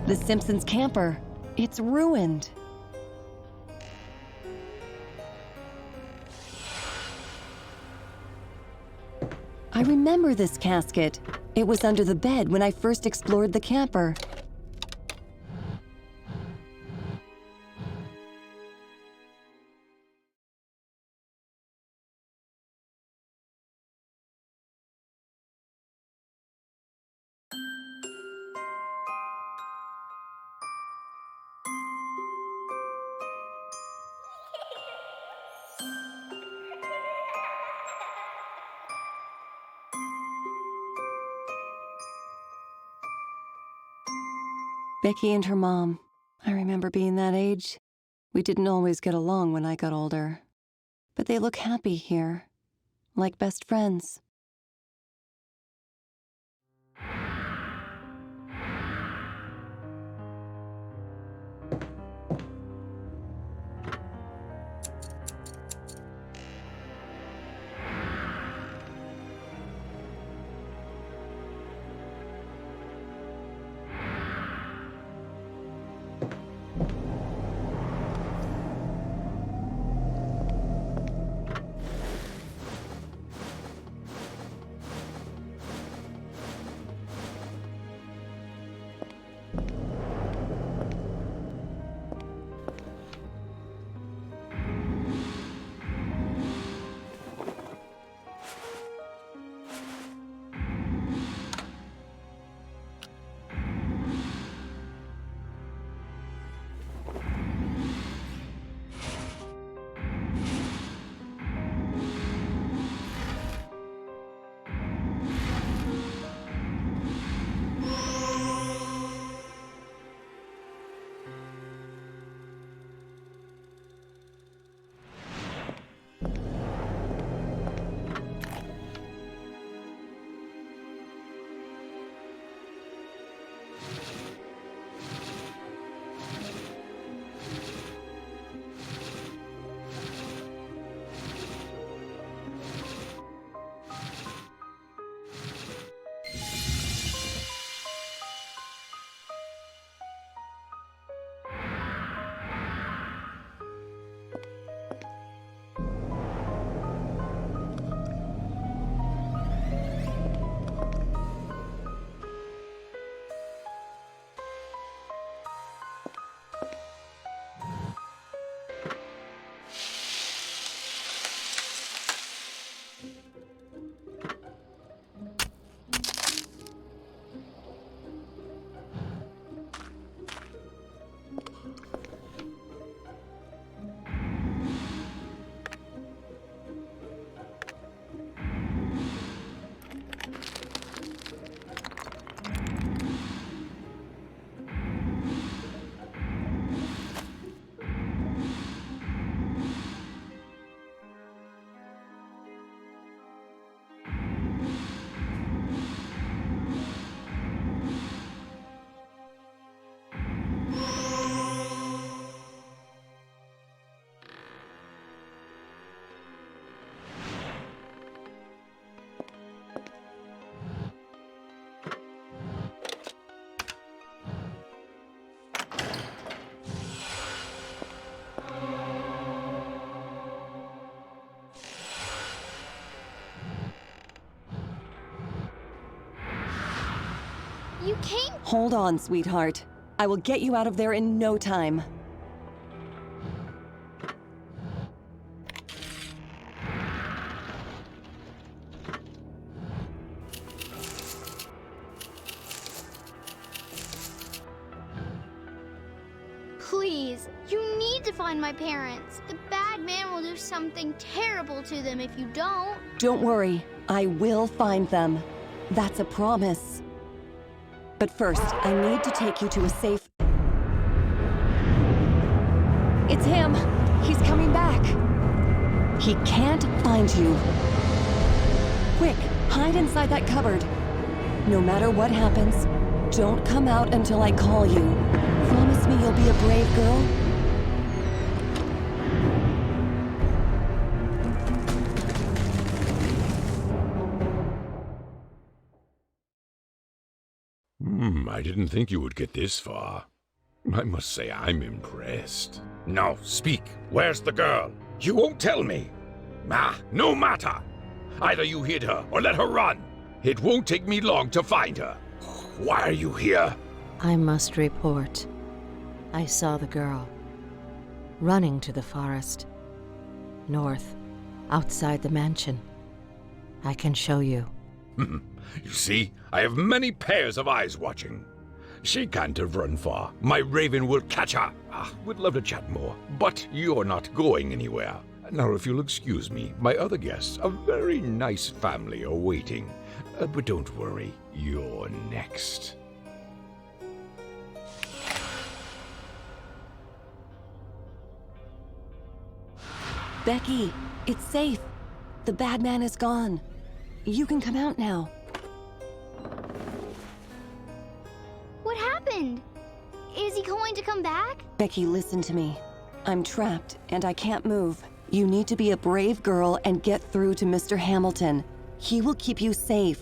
The Simpsons camper. It's ruined. I remember this casket. It was under the bed when I first explored the camper. Becky and her mom. I remember being that age. We didn't always get along when I got older. But they look happy here, like best friends. You came? Hold on, sweetheart. I will get you out of there in no time. Please, you need to find my parents. The bad man will do something terrible to them if you don't. Don't worry, I will find them. That's a promise. But first, I need to take you to a safe... It's him! He's coming back! He can't find you. Quick, hide inside that cupboard. No matter what happens, don't come out until I call you. Promise me you'll be a brave girl? I didn't think you would get this far. I must say I'm impressed. Now, speak. Where's the girl? You won't tell me. Ah, no matter. Either you hid her or let her run. It won't take me long to find her. Why are you here? I must report. I saw the girl running to the forest. North, outside the mansion. I can show you. You see, I have many pairs of eyes watching. She can't have run far. My Raven will catch her. Would love to chat more, but you're not going anywhere. Now, if you'll excuse me, my other guests, a very nice family, are waiting. But don't worry, you're next. Becky, it's safe. The bad man is gone. You can come out now. What happened? Is he going to come back? Becky, listen to me. I'm trapped and I can't move. You need to be a brave girl and get through to Mr. Hamilton. He will keep you safe.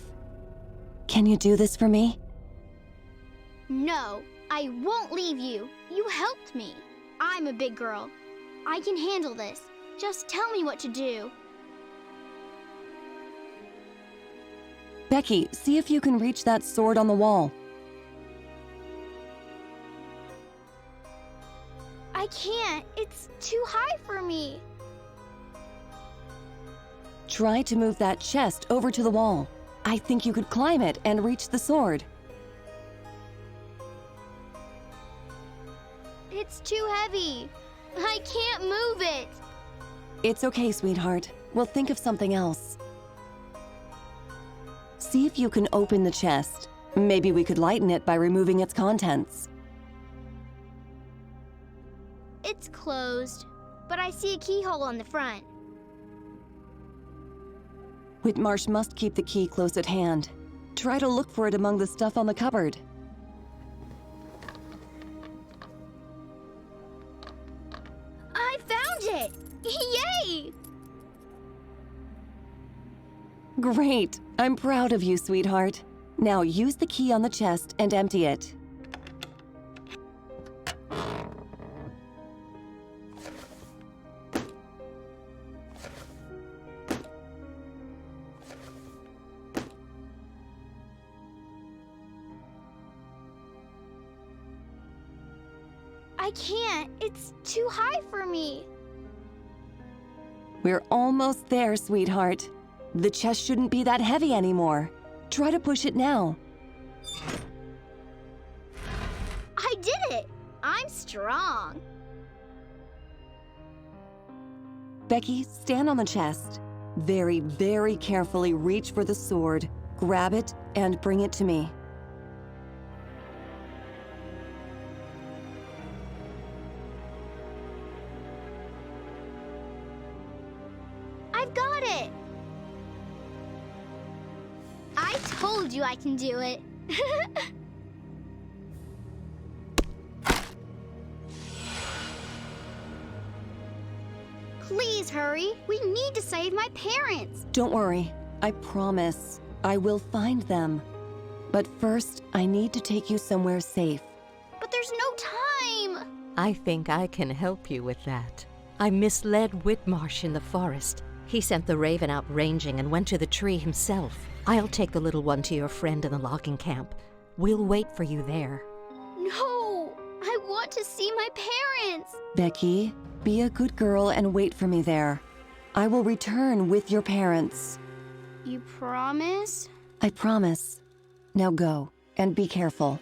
Can you do this for me? No, I won't leave you. You helped me. I'm a big girl. I can handle this. Just tell me what to do. Becky, see if you can reach that sword on the wall. I can't. It's too high for me. Try to move that chest over to the wall. I think you could climb it and reach the sword. It's too heavy. I can't move it. It's okay, sweetheart. We'll think of something else. See if you can open the chest. Maybe we could lighten it by removing its contents. It's closed, but I see a keyhole on the front. Whitmarsh must keep the key close at hand. Try to look for it among the stuff on the cupboard. I found it! Yay! Great! I'm proud of you, sweetheart. Now use the key on the chest and empty it. I can't. It's too high for me. We're almost there, sweetheart. The chest shouldn't be that heavy anymore. Try to push it now. I did it! I'm strong. Becky, stand on the chest. Very, very carefully reach for the sword, grab it, and bring it to me. I've got it! I told you I can do it. Please hurry. We need to save my parents. Don't worry. I promise. I will find them. But first, I need to take you somewhere safe. But there's no time. I think I can help you with that. I misled Whitmarsh in the forest. He sent the raven out ranging and went to the tree himself. I'll take the little one to your friend in the logging camp. We'll wait for you there. No, I want to see my parents. Becky, be a good girl and wait for me there. I will return with your parents. You promise? I promise. Now go, and be careful.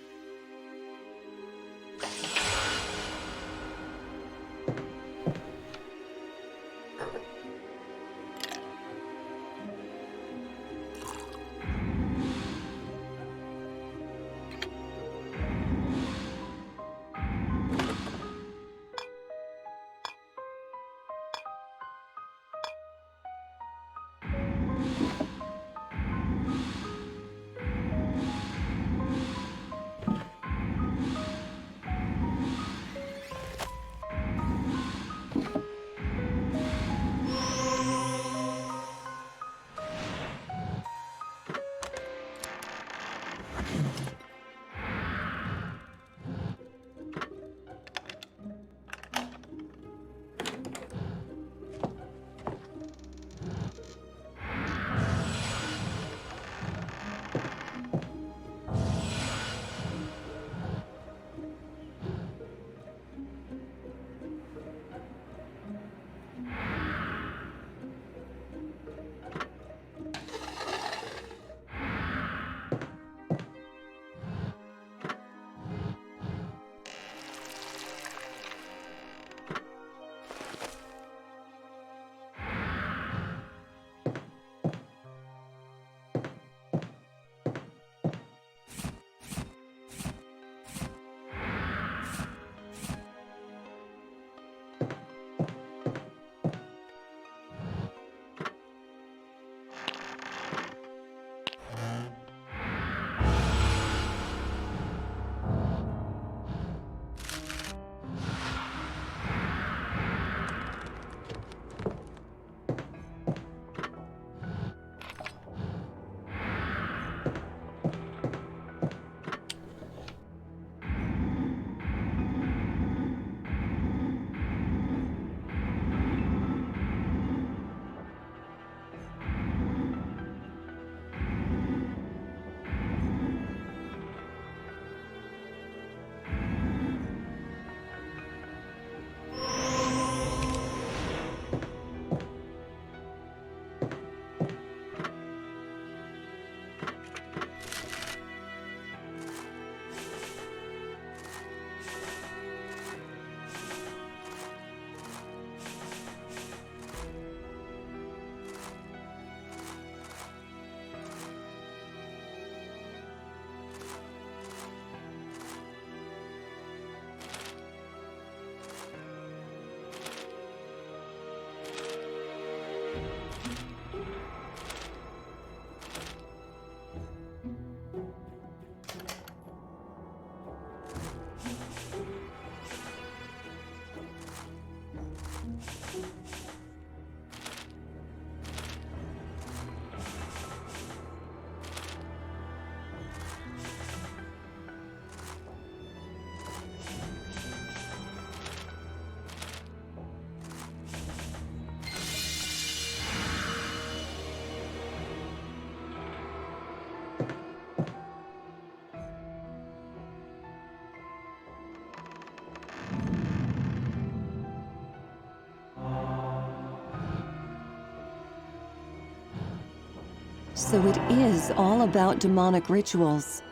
So it is all about demonic rituals.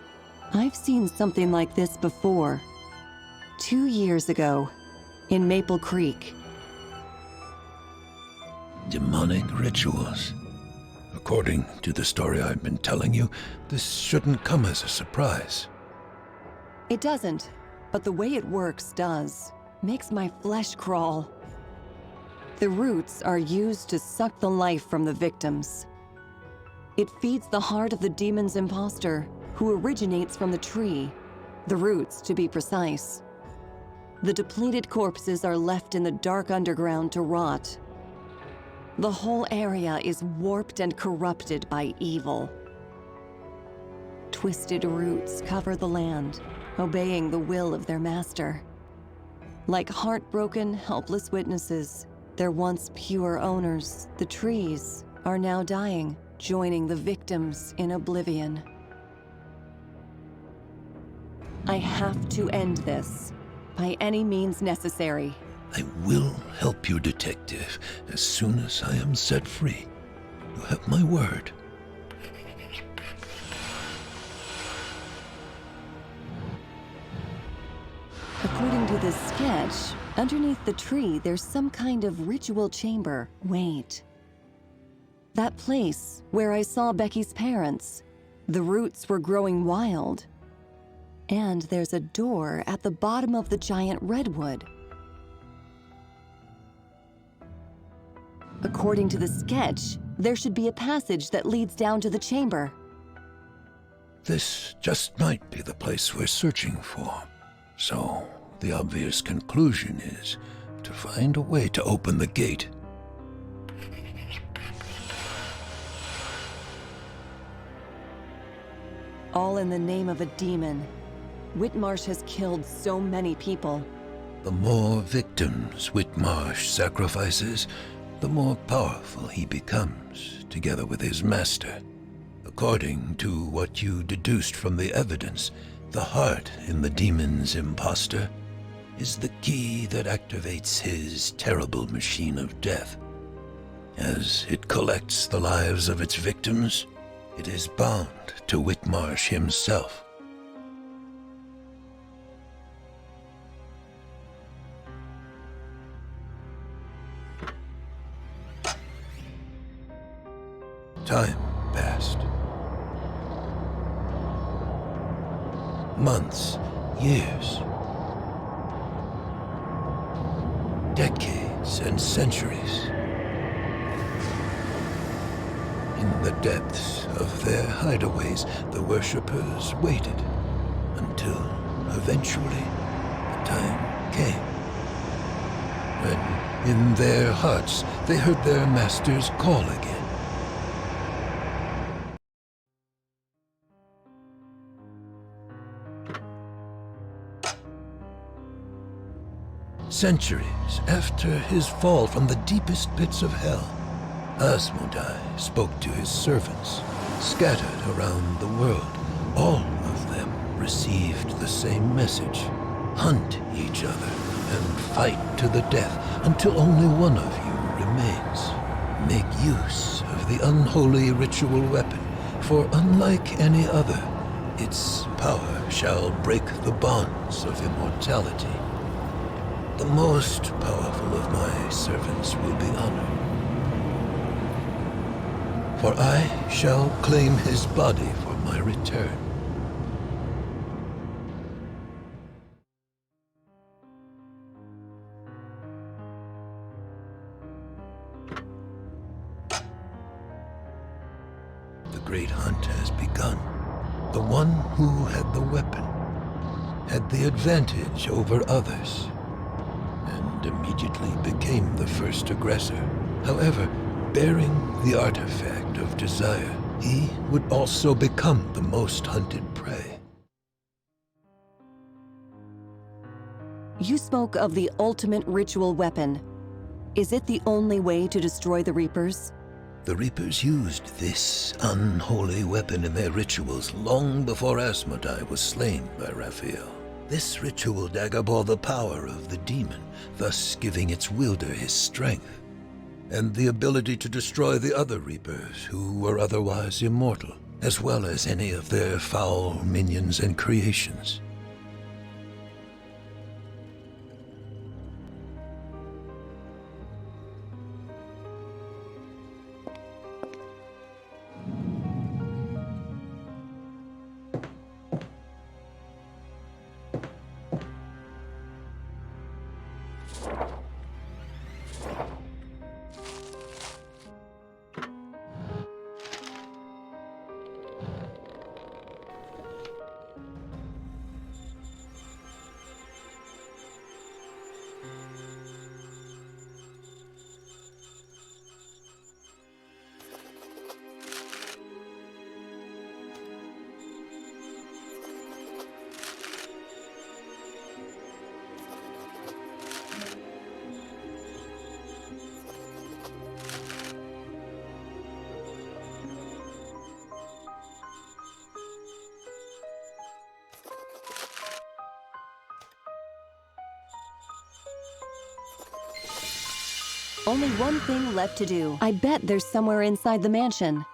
I've seen something like this before. 2 years ago, in Maple Creek. Demonic rituals. According to the story I've been telling you, this shouldn't come as a surprise. It doesn't, but the way it works does. Makes my flesh crawl. The roots are used to suck the life from the victims. It feeds the heart of the demon's imposter, who originates from the tree, the roots to be precise. The depleted corpses are left in the dark underground to rot. The whole area is warped and corrupted by evil. Twisted roots cover the land, obeying the will of their master. Like heartbroken, helpless witnesses, their once pure owners, the trees, are now dying, joining the victims in oblivion. I have to end this, by any means necessary. I will help you, Detective, as soon as I am set free. You have my word. According to this sketch, underneath the tree there's some kind of ritual chamber. Wait. That place where I saw Becky's parents, the roots were growing wild. And there's a door at the bottom of the giant redwood. According to the sketch, there should be a passage that leads down to the chamber. This just might be the place we're searching for. So, the obvious conclusion is to find a way to open the gate. All in the name of a demon. Whitmarsh has killed so many people. The more victims Whitmarsh sacrifices, the more powerful he becomes, together with his master. According to what you deduced from the evidence, the heart in the demon's imposter is the key that activates his terrible machine of death. As it collects the lives of its victims, it is bound to Whitmarsh himself. Time passed. Months, years, decades and centuries. In the depths of their hideaways, the worshippers waited until eventually the time came. When in their hearts they heard their master's call again. Centuries after his fall from the deepest pits of hell, Asmodai spoke to his servants, scattered around the world. All of them received the same message: hunt each other and fight to the death until only one of you remains. Make use of the unholy ritual weapon, for unlike any other, its power shall break the bonds of immortality. The most powerful of my servants will be honored. For I shall claim his body for my return. The great hunt has begun. The one who had the weapon had the advantage over others, and immediately became the first aggressor. However, bearing the artifact of desire, he would also become the most hunted prey. You spoke of the ultimate ritual weapon. Is it the only way to destroy the Reapers? The Reapers used this unholy weapon in their rituals long before Asmodai was slain by Raphael. This ritual dagger bore the power of the demon, thus giving its wielder his strength. and the ability to destroy the other Reapers who were otherwise immortal, as well as any of their foul minions and creations. Only one thing left to do. I bet there's somewhere inside the mansion.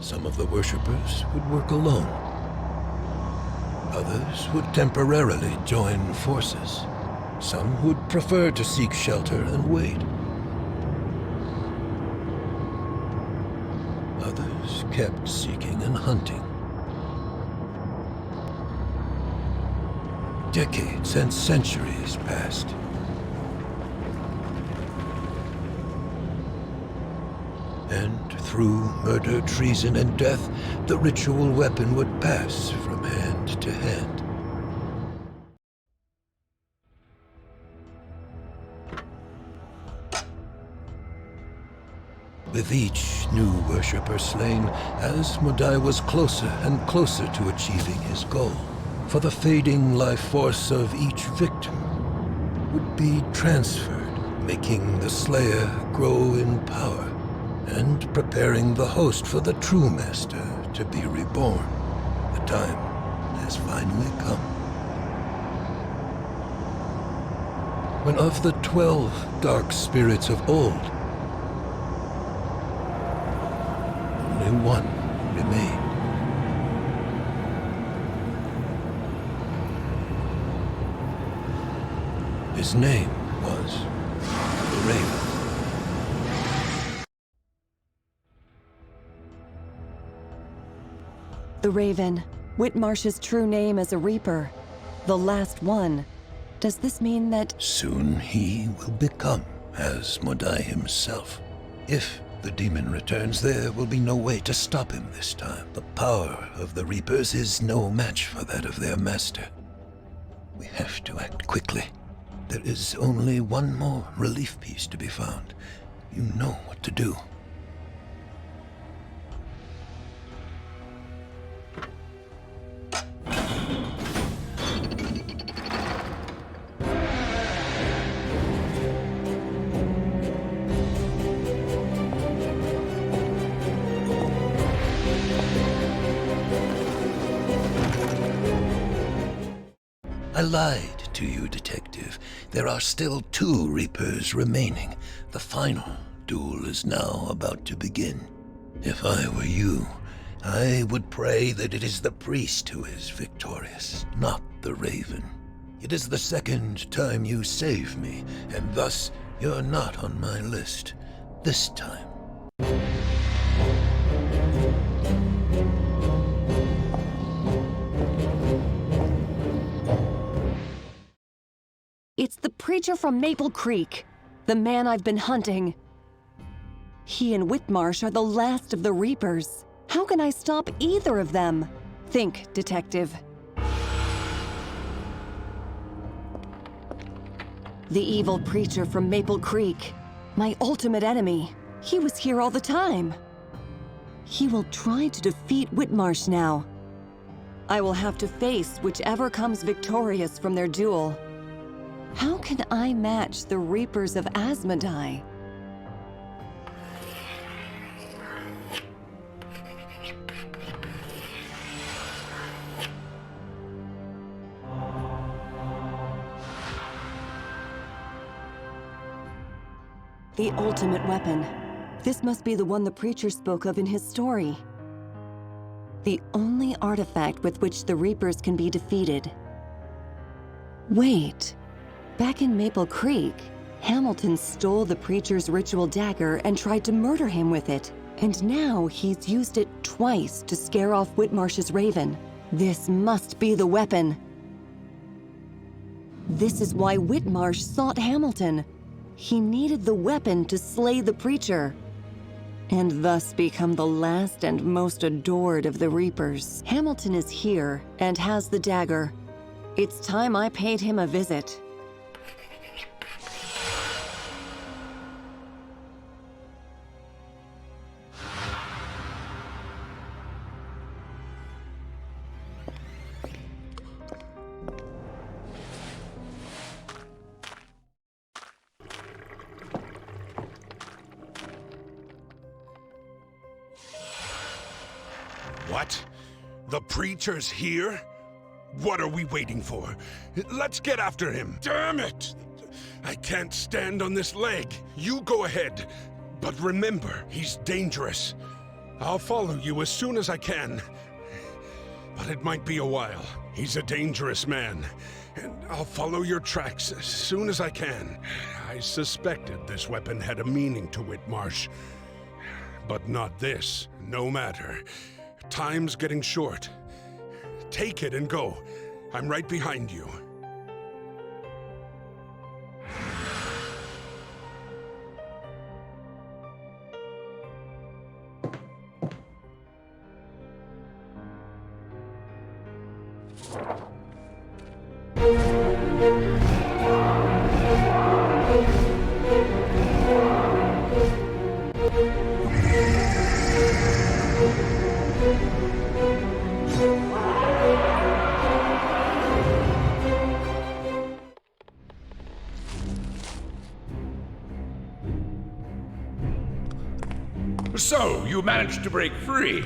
Some of the worshippers would work alone. Others would temporarily join forces. Some would prefer to seek shelter and wait. Others kept seeking and hunting. Decades and centuries passed. And through murder, treason, and death, the ritual weapon would pass from hand to hand. With each new worshipper slain, Asmodai was closer and closer to achieving his goal. for the fading life force of each victim would be transferred, making the Slayer grow in power and preparing the host for the true Master to be reborn. The time has finally come. When of the 12 dark spirits of old, only one remained. His name was the Raven. The Raven, Whitmarsh's true name as a Reaper. The last one. Does this mean that... Soon he will become Asmodai himself. If the demon returns, there will be no way to stop him this time. The power of the Reapers is no match for that of their master. We have to act quickly. There is only one more relief piece to be found. You know what to do. I lied to you, Detective. There are still 2 Reapers remaining. The final duel is now about to begin. If I were you, I would pray that it is the priest who is victorious, not the Raven. It is the second time you save me, and thus you're not on my list. This time. It's the preacher from Maple Creek, the man I've been hunting. He and Whitmarsh are the last of the Reapers. How can I stop either of them? Think, Detective. The evil preacher from Maple Creek, my ultimate enemy. He was here all the time. He will try to defeat Whitmarsh now. I will have to face whichever comes victorious from their duel. How can I match the Reapers of Asmodai? The ultimate weapon. This must be the one the preacher spoke of in his story. The only artifact with which the Reapers can be defeated. Wait. Back in Maple Creek, Hamilton stole the preacher's ritual dagger and tried to murder him with it. And now he's used it twice to scare off Whitmarsh's Raven. This must be the weapon. This is why Whitmarsh sought Hamilton. He needed the weapon to slay the preacher, and thus become the last and most adored of the Reapers. Hamilton is here and has the dagger. It's time I paid him a visit. What? The preacher's here? What are we waiting for? Let's get after him. Damn it! I can't stand on this leg. You go ahead. But remember, he's dangerous. I'll follow you as soon as I can. But it might be a while. He's a dangerous man. And I'll follow your tracks as soon as I can. I suspected this weapon had a meaning to Whitmarsh. But not this. No matter. Time's getting short. Take it and go. I'm right behind you. So, you managed to break free.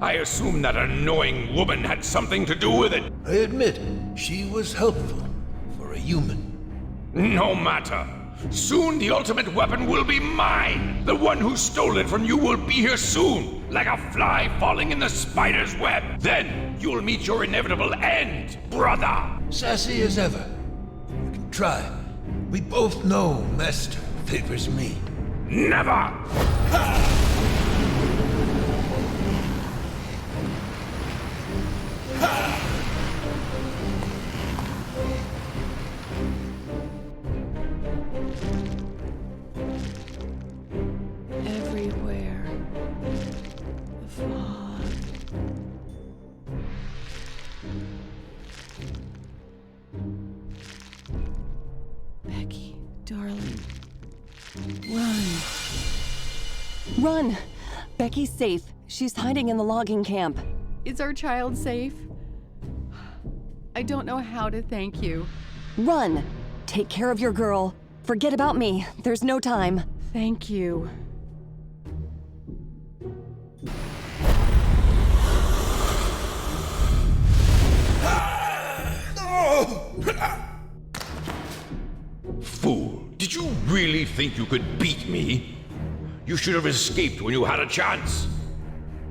I assume that annoying woman had something to do with it. I admit, she was helpful for a human. No matter. Soon the ultimate weapon will be mine. The one who stole it from you will be here soon, like a fly falling in the spider's web. Then you'll meet your inevitable end, brother. Sassy as ever. You can try. We both know Master favors me. Never! Everywhere. The fog. Becky, darling. Run. Run! Becky's safe. She's hiding in the logging camp. Is our child safe? I don't know how to thank you. Run! Take care of your girl. Forget about me. There's no time. Thank you. Fool, did you really think you could beat me? You should have escaped when you had a chance.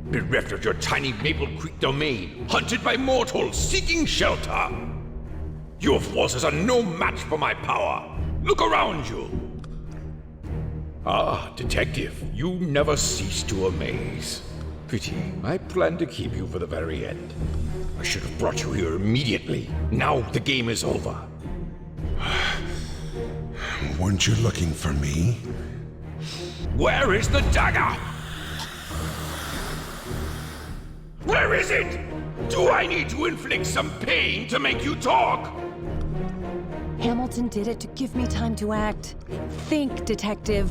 Bereft of your tiny Maple Creek domain, hunted by mortals seeking shelter. Your forces are no match for my power. Look around you. Ah, detective, you never cease to amaze. Pity, I planned to keep you for the very end. I should have brought you here immediately. Now the game is over. Weren't you looking for me? Where is the dagger? Where is it? Do I need to inflict some pain to make you talk? Hamilton did it to give me time to act. Think, detective.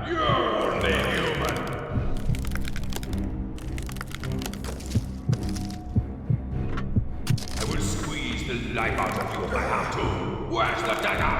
You're only human. I will squeeze the life out of you if I have to. Where's the dagger?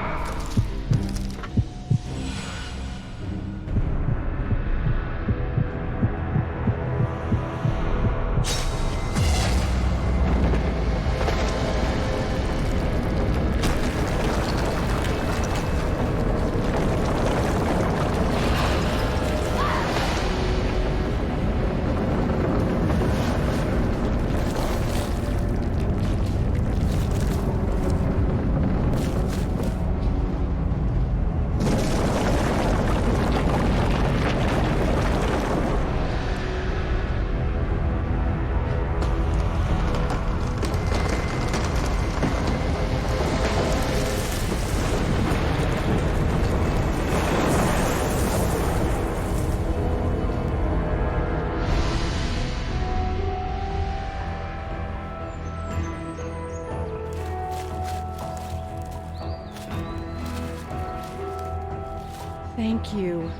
Thank you.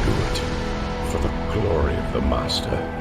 Do it for the glory of the Master.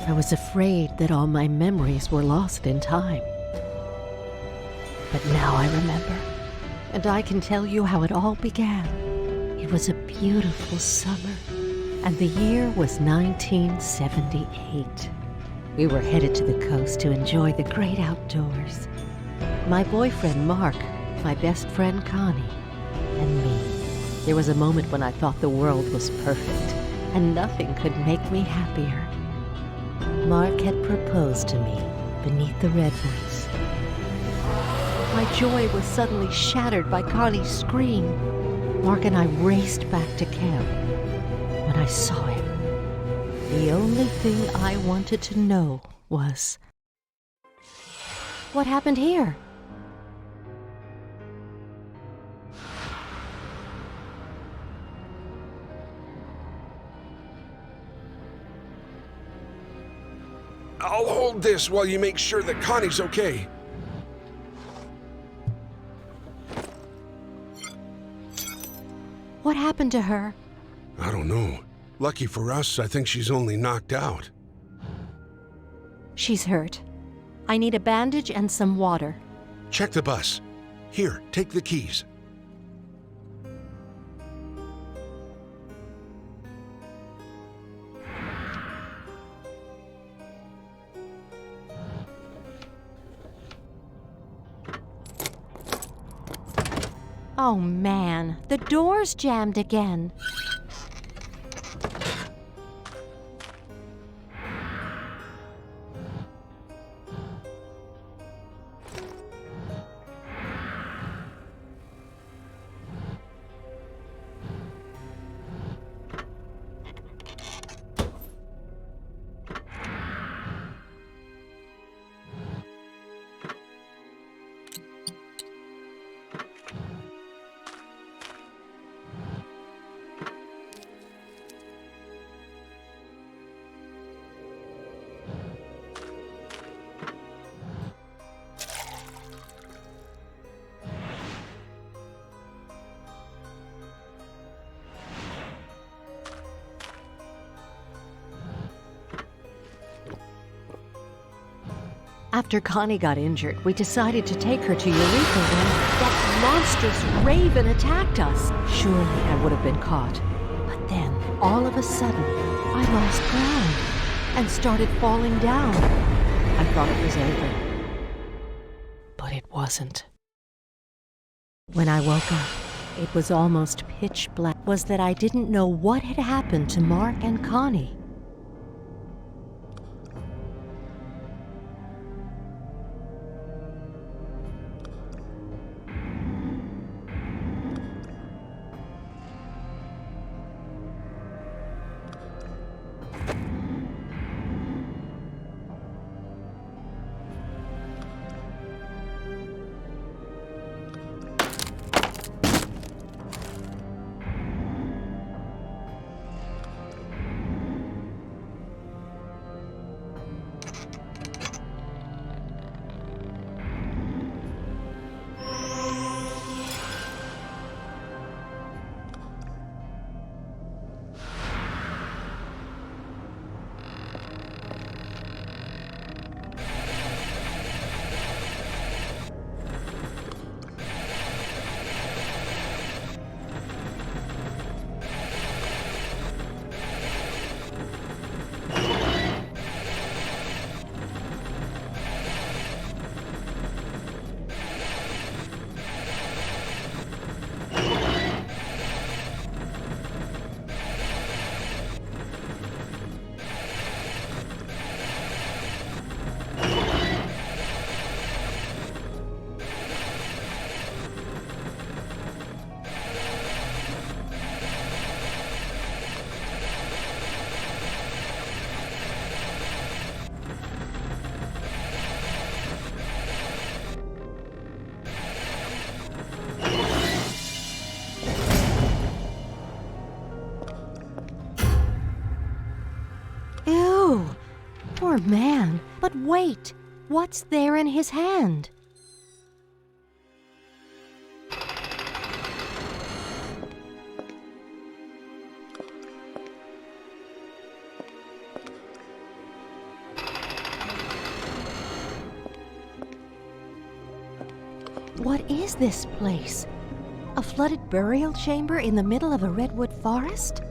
I was afraid that all my memories were lost in time. But now I remember, and I can tell you how it all began. It was a beautiful summer, and the year was 1978. We were headed to the coast to enjoy the great outdoors. My boyfriend Mark, my best friend Connie, and me. There was a moment when I thought the world was perfect, and nothing could make me happier. Mark had proposed to me beneath the redwoods. My joy was suddenly shattered by Connie's scream. Mark and I raced back to camp. When I saw him, the only thing I wanted to know was, what happened here? I'll hold this while you make sure that Connie's okay. What happened to her? I don't know. Lucky for us, I think she's only knocked out. She's hurt. I need a bandage and some water. Check the bus. Here, take the keys. Oh man, the door's jammed again. After Connie got injured, we decided to take her to Eureka when that monstrous raven attacked us. Surely I would have been caught. But then, all of a sudden, I lost ground and started falling down. I thought it was over. But it wasn't. When I woke up, it was almost pitch black. Was that I didn't know what had happened to Mark and Connie. Poor man. But wait, what's there in his hand? What is this place? A flooded burial chamber in the middle of a redwood forest?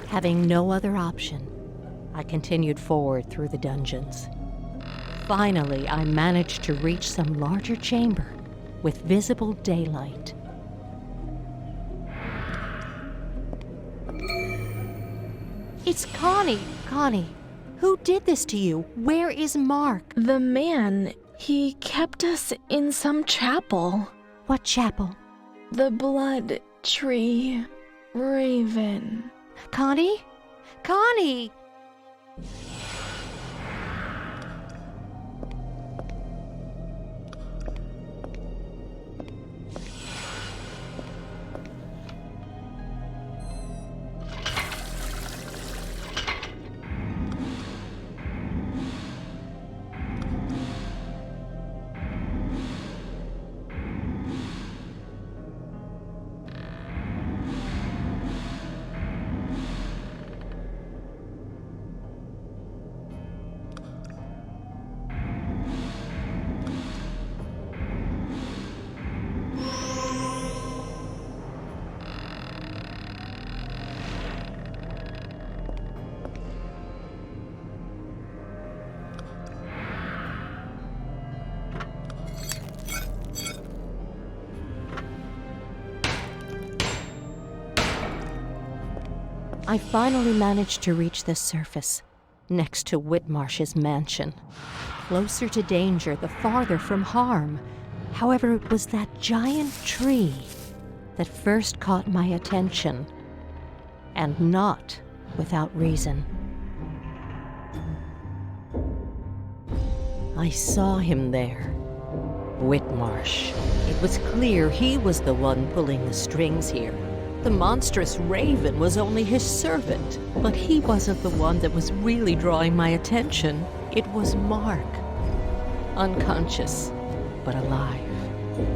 Having no other option, I continued forward through the dungeons. Finally, I managed to reach some larger chamber with visible daylight. It's Connie! Connie, who did this to you? Where is Mark? The man, he kept us in some chapel. What chapel? The Blood Tree Raven. Connie? Connie! I finally managed to reach the surface, next to Whitmarsh's mansion. Closer to danger, the farther from harm. However, it was that giant tree that first caught my attention, and not without reason. I saw him there, Whitmarsh. It was clear he was the one pulling the strings here. The monstrous Raven was only his servant, but he wasn't the one that was really drawing my attention. It was Mark. Unconscious, but alive.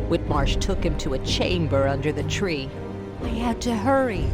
Whitmarsh took him to a chamber under the tree. I had to hurry.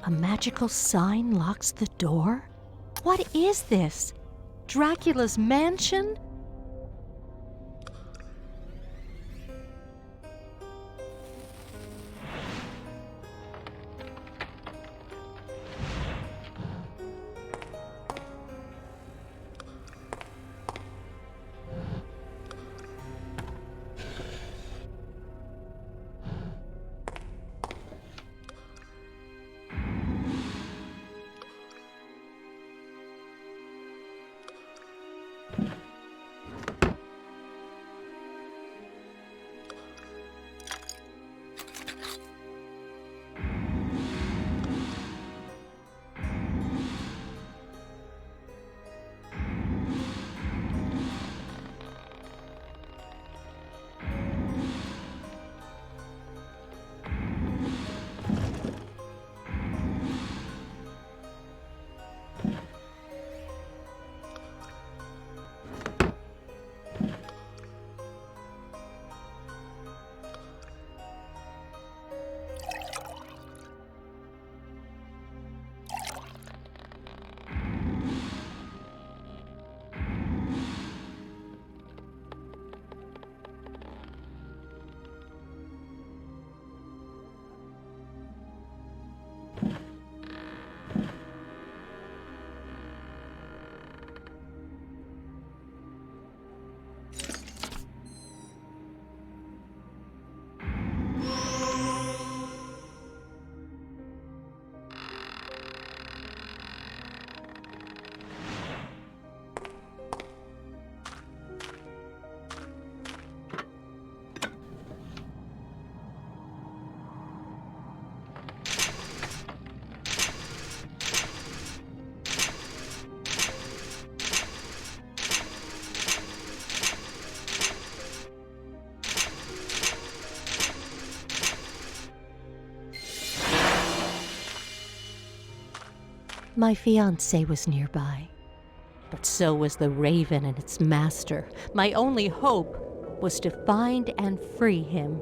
A magical sign locks the door? What is this? Dracula's mansion? My fiancé was nearby. But so was the raven and its master. My only hope was to find and free him.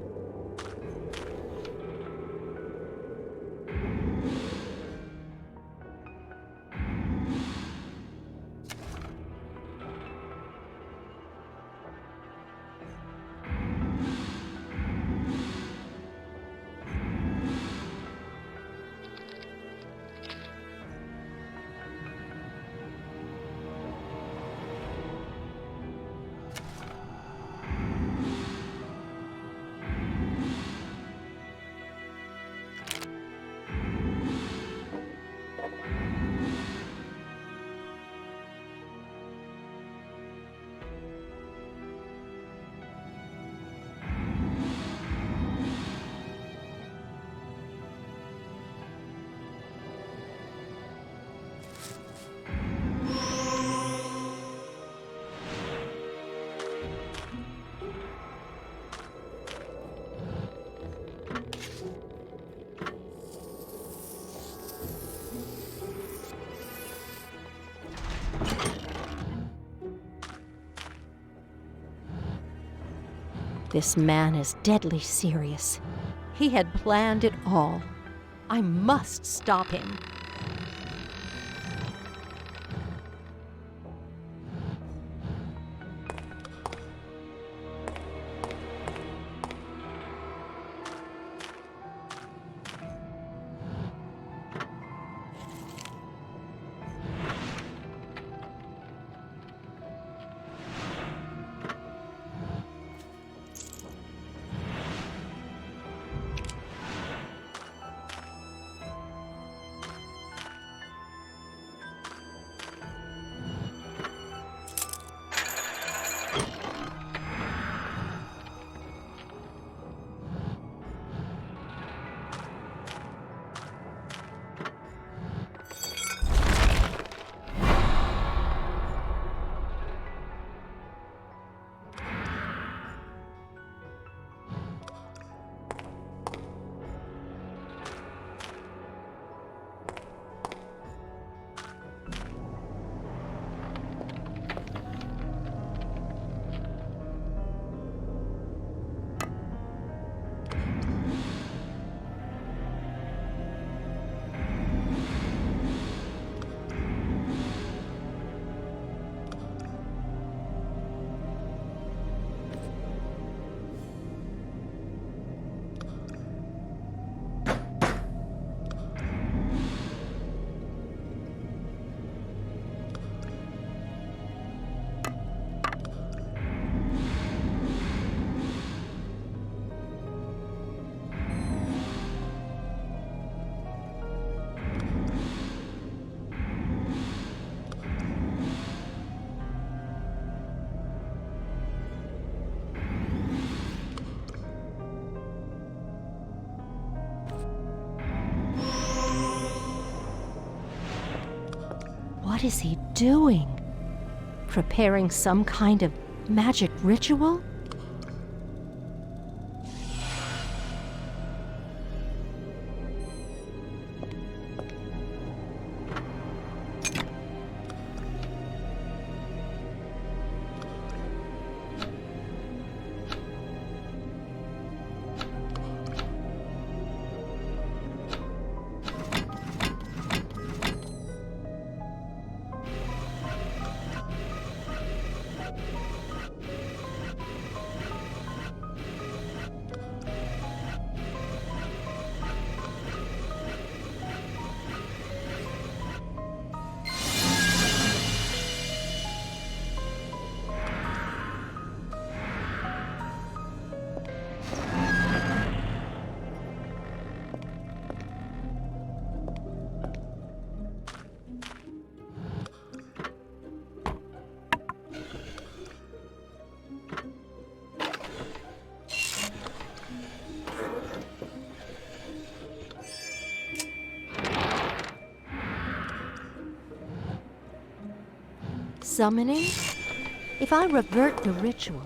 This man is deadly serious. He had planned it all. I must stop him. What is he doing? Preparing some kind of magic ritual? Summoning? If I revert the ritual,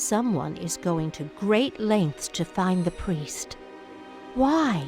Someone is going to great lengths to find the priest. Why?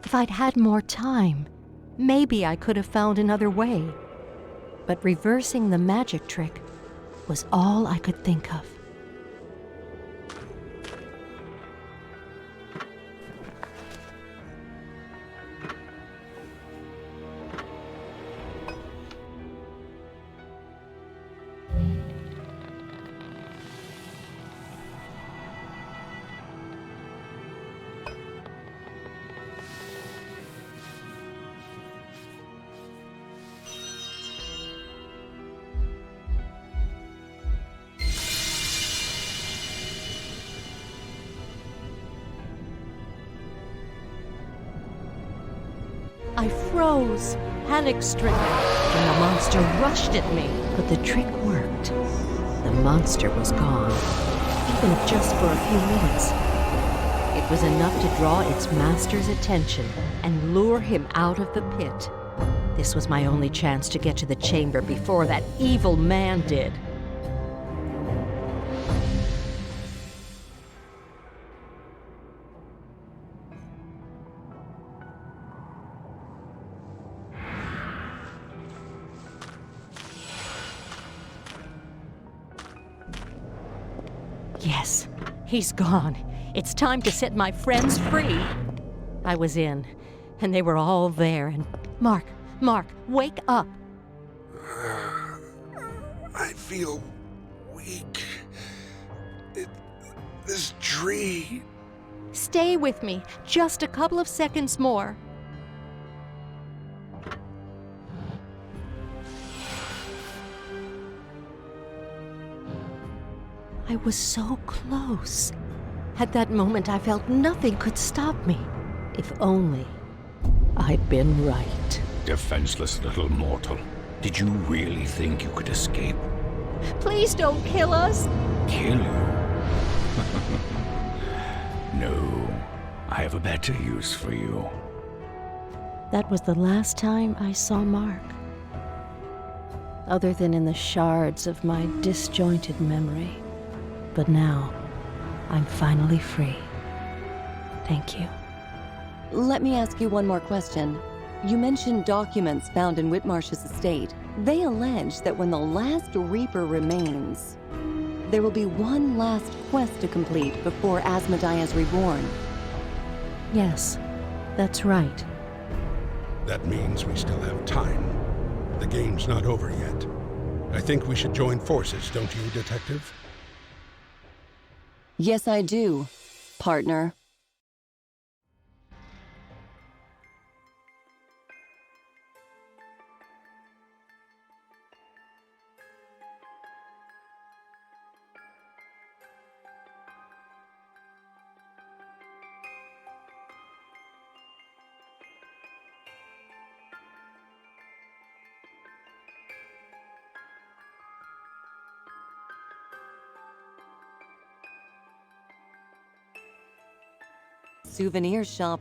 If I'd had more time, maybe I could have found another way. But reversing the magic trick was all I could think of. I froze, panic-stricken, when the monster rushed at me. But the trick worked. The monster was gone, even if just for a few minutes. It was enough to draw its master's attention and lure him out of the pit. This was my only chance to get to the chamber before that evil man did. Yes, he's gone. It's time to set my friends free. I was in, and they were all there, and Mark, wake up. I feel weak. This tree... Stay with me, just a couple of seconds more. I was so close. At that moment, I felt nothing could stop me. If only I'd been right. Defenseless little mortal. Did you really think you could escape? Please don't kill us. Kill you? No, I have a better use for you. That was the last time I saw Mark. Other than in the shards of my disjointed memory. But now, I'm finally free. Thank you. Let me ask you one more question. You mentioned documents found in Whitmarsh's estate. They allege that when the last Reaper remains, there will be one last quest to complete before Asmodeia is reborn. Yes, that's right. That means we still have time. The game's not over yet. I think we should join forces, don't you, Detective? Yes, I do, partner. souvenir shop.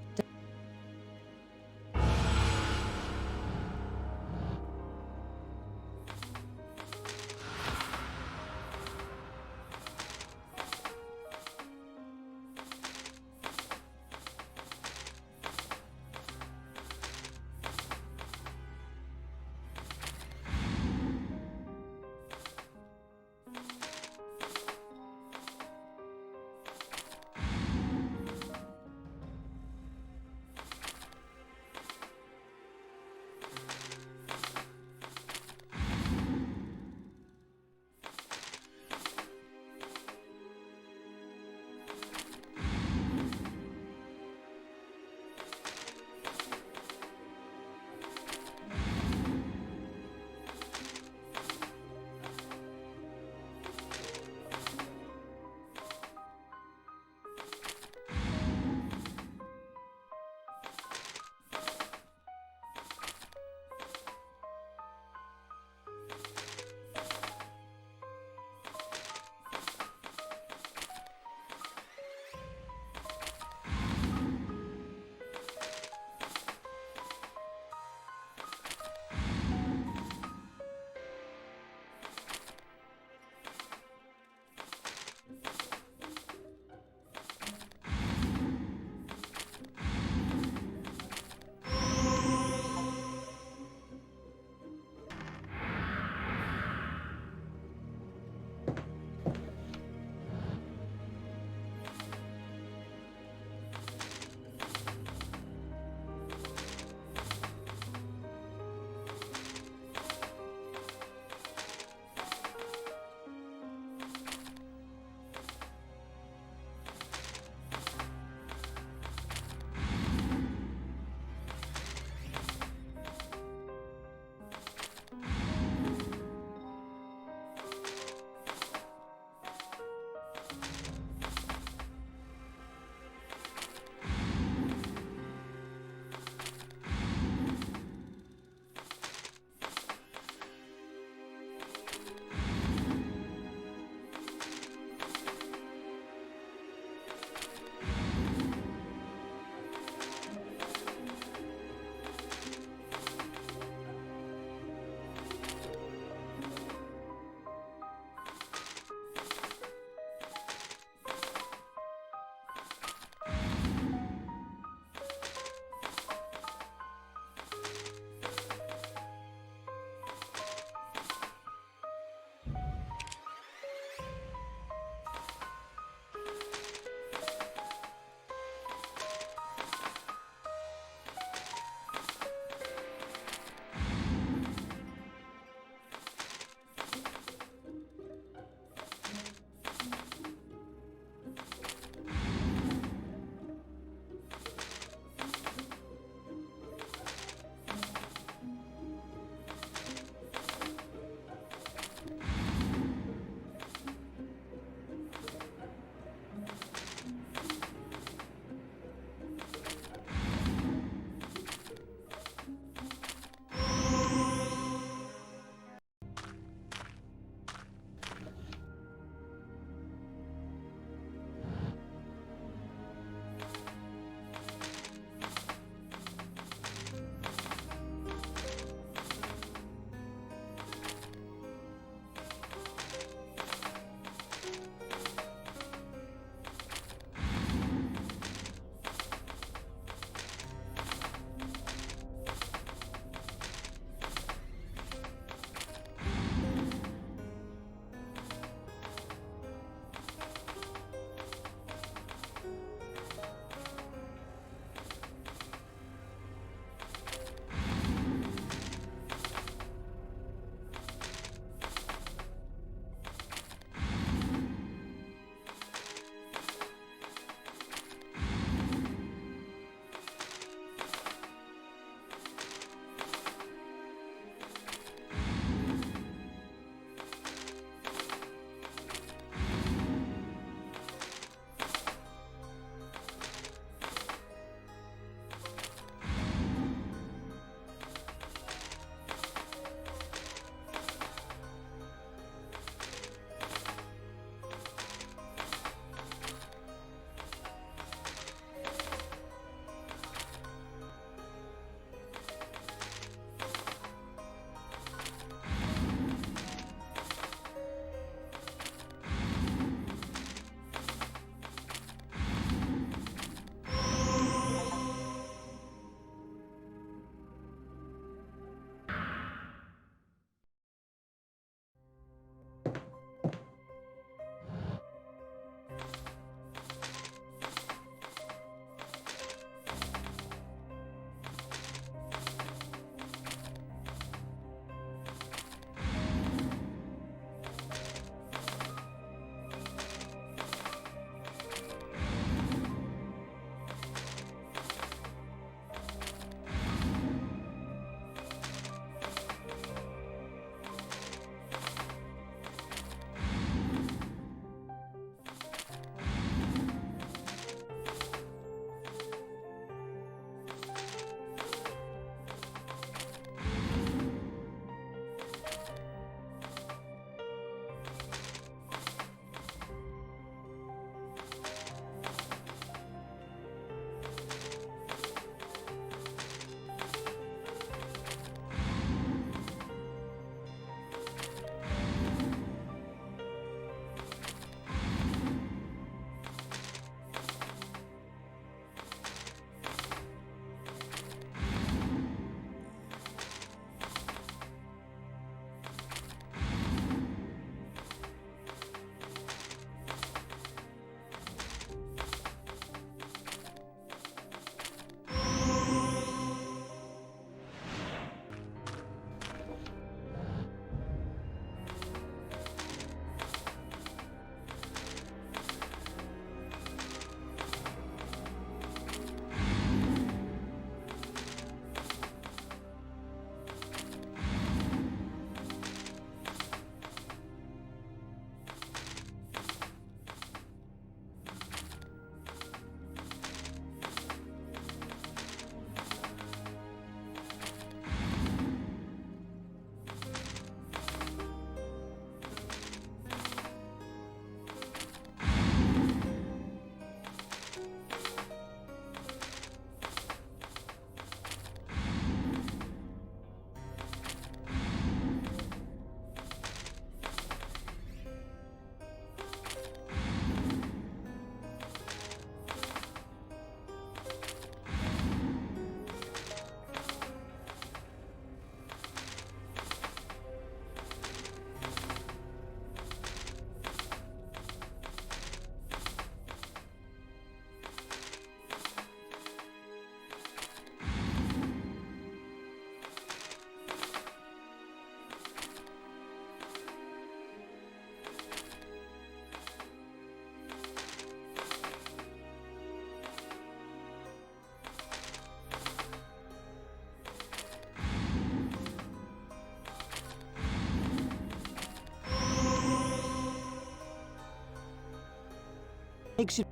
Makes you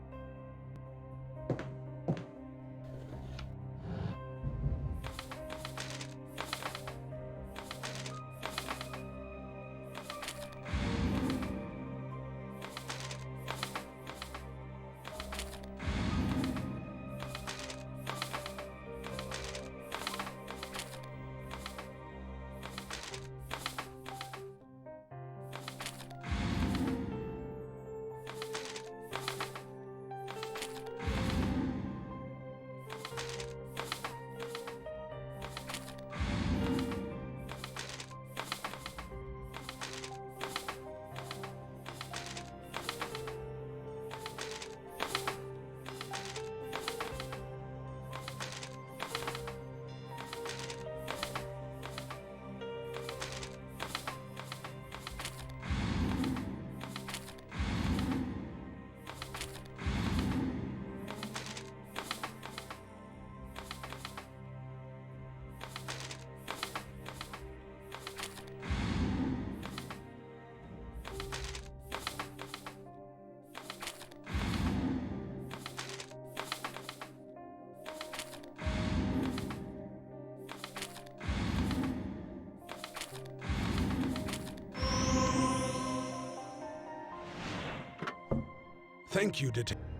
Thank you, Detective.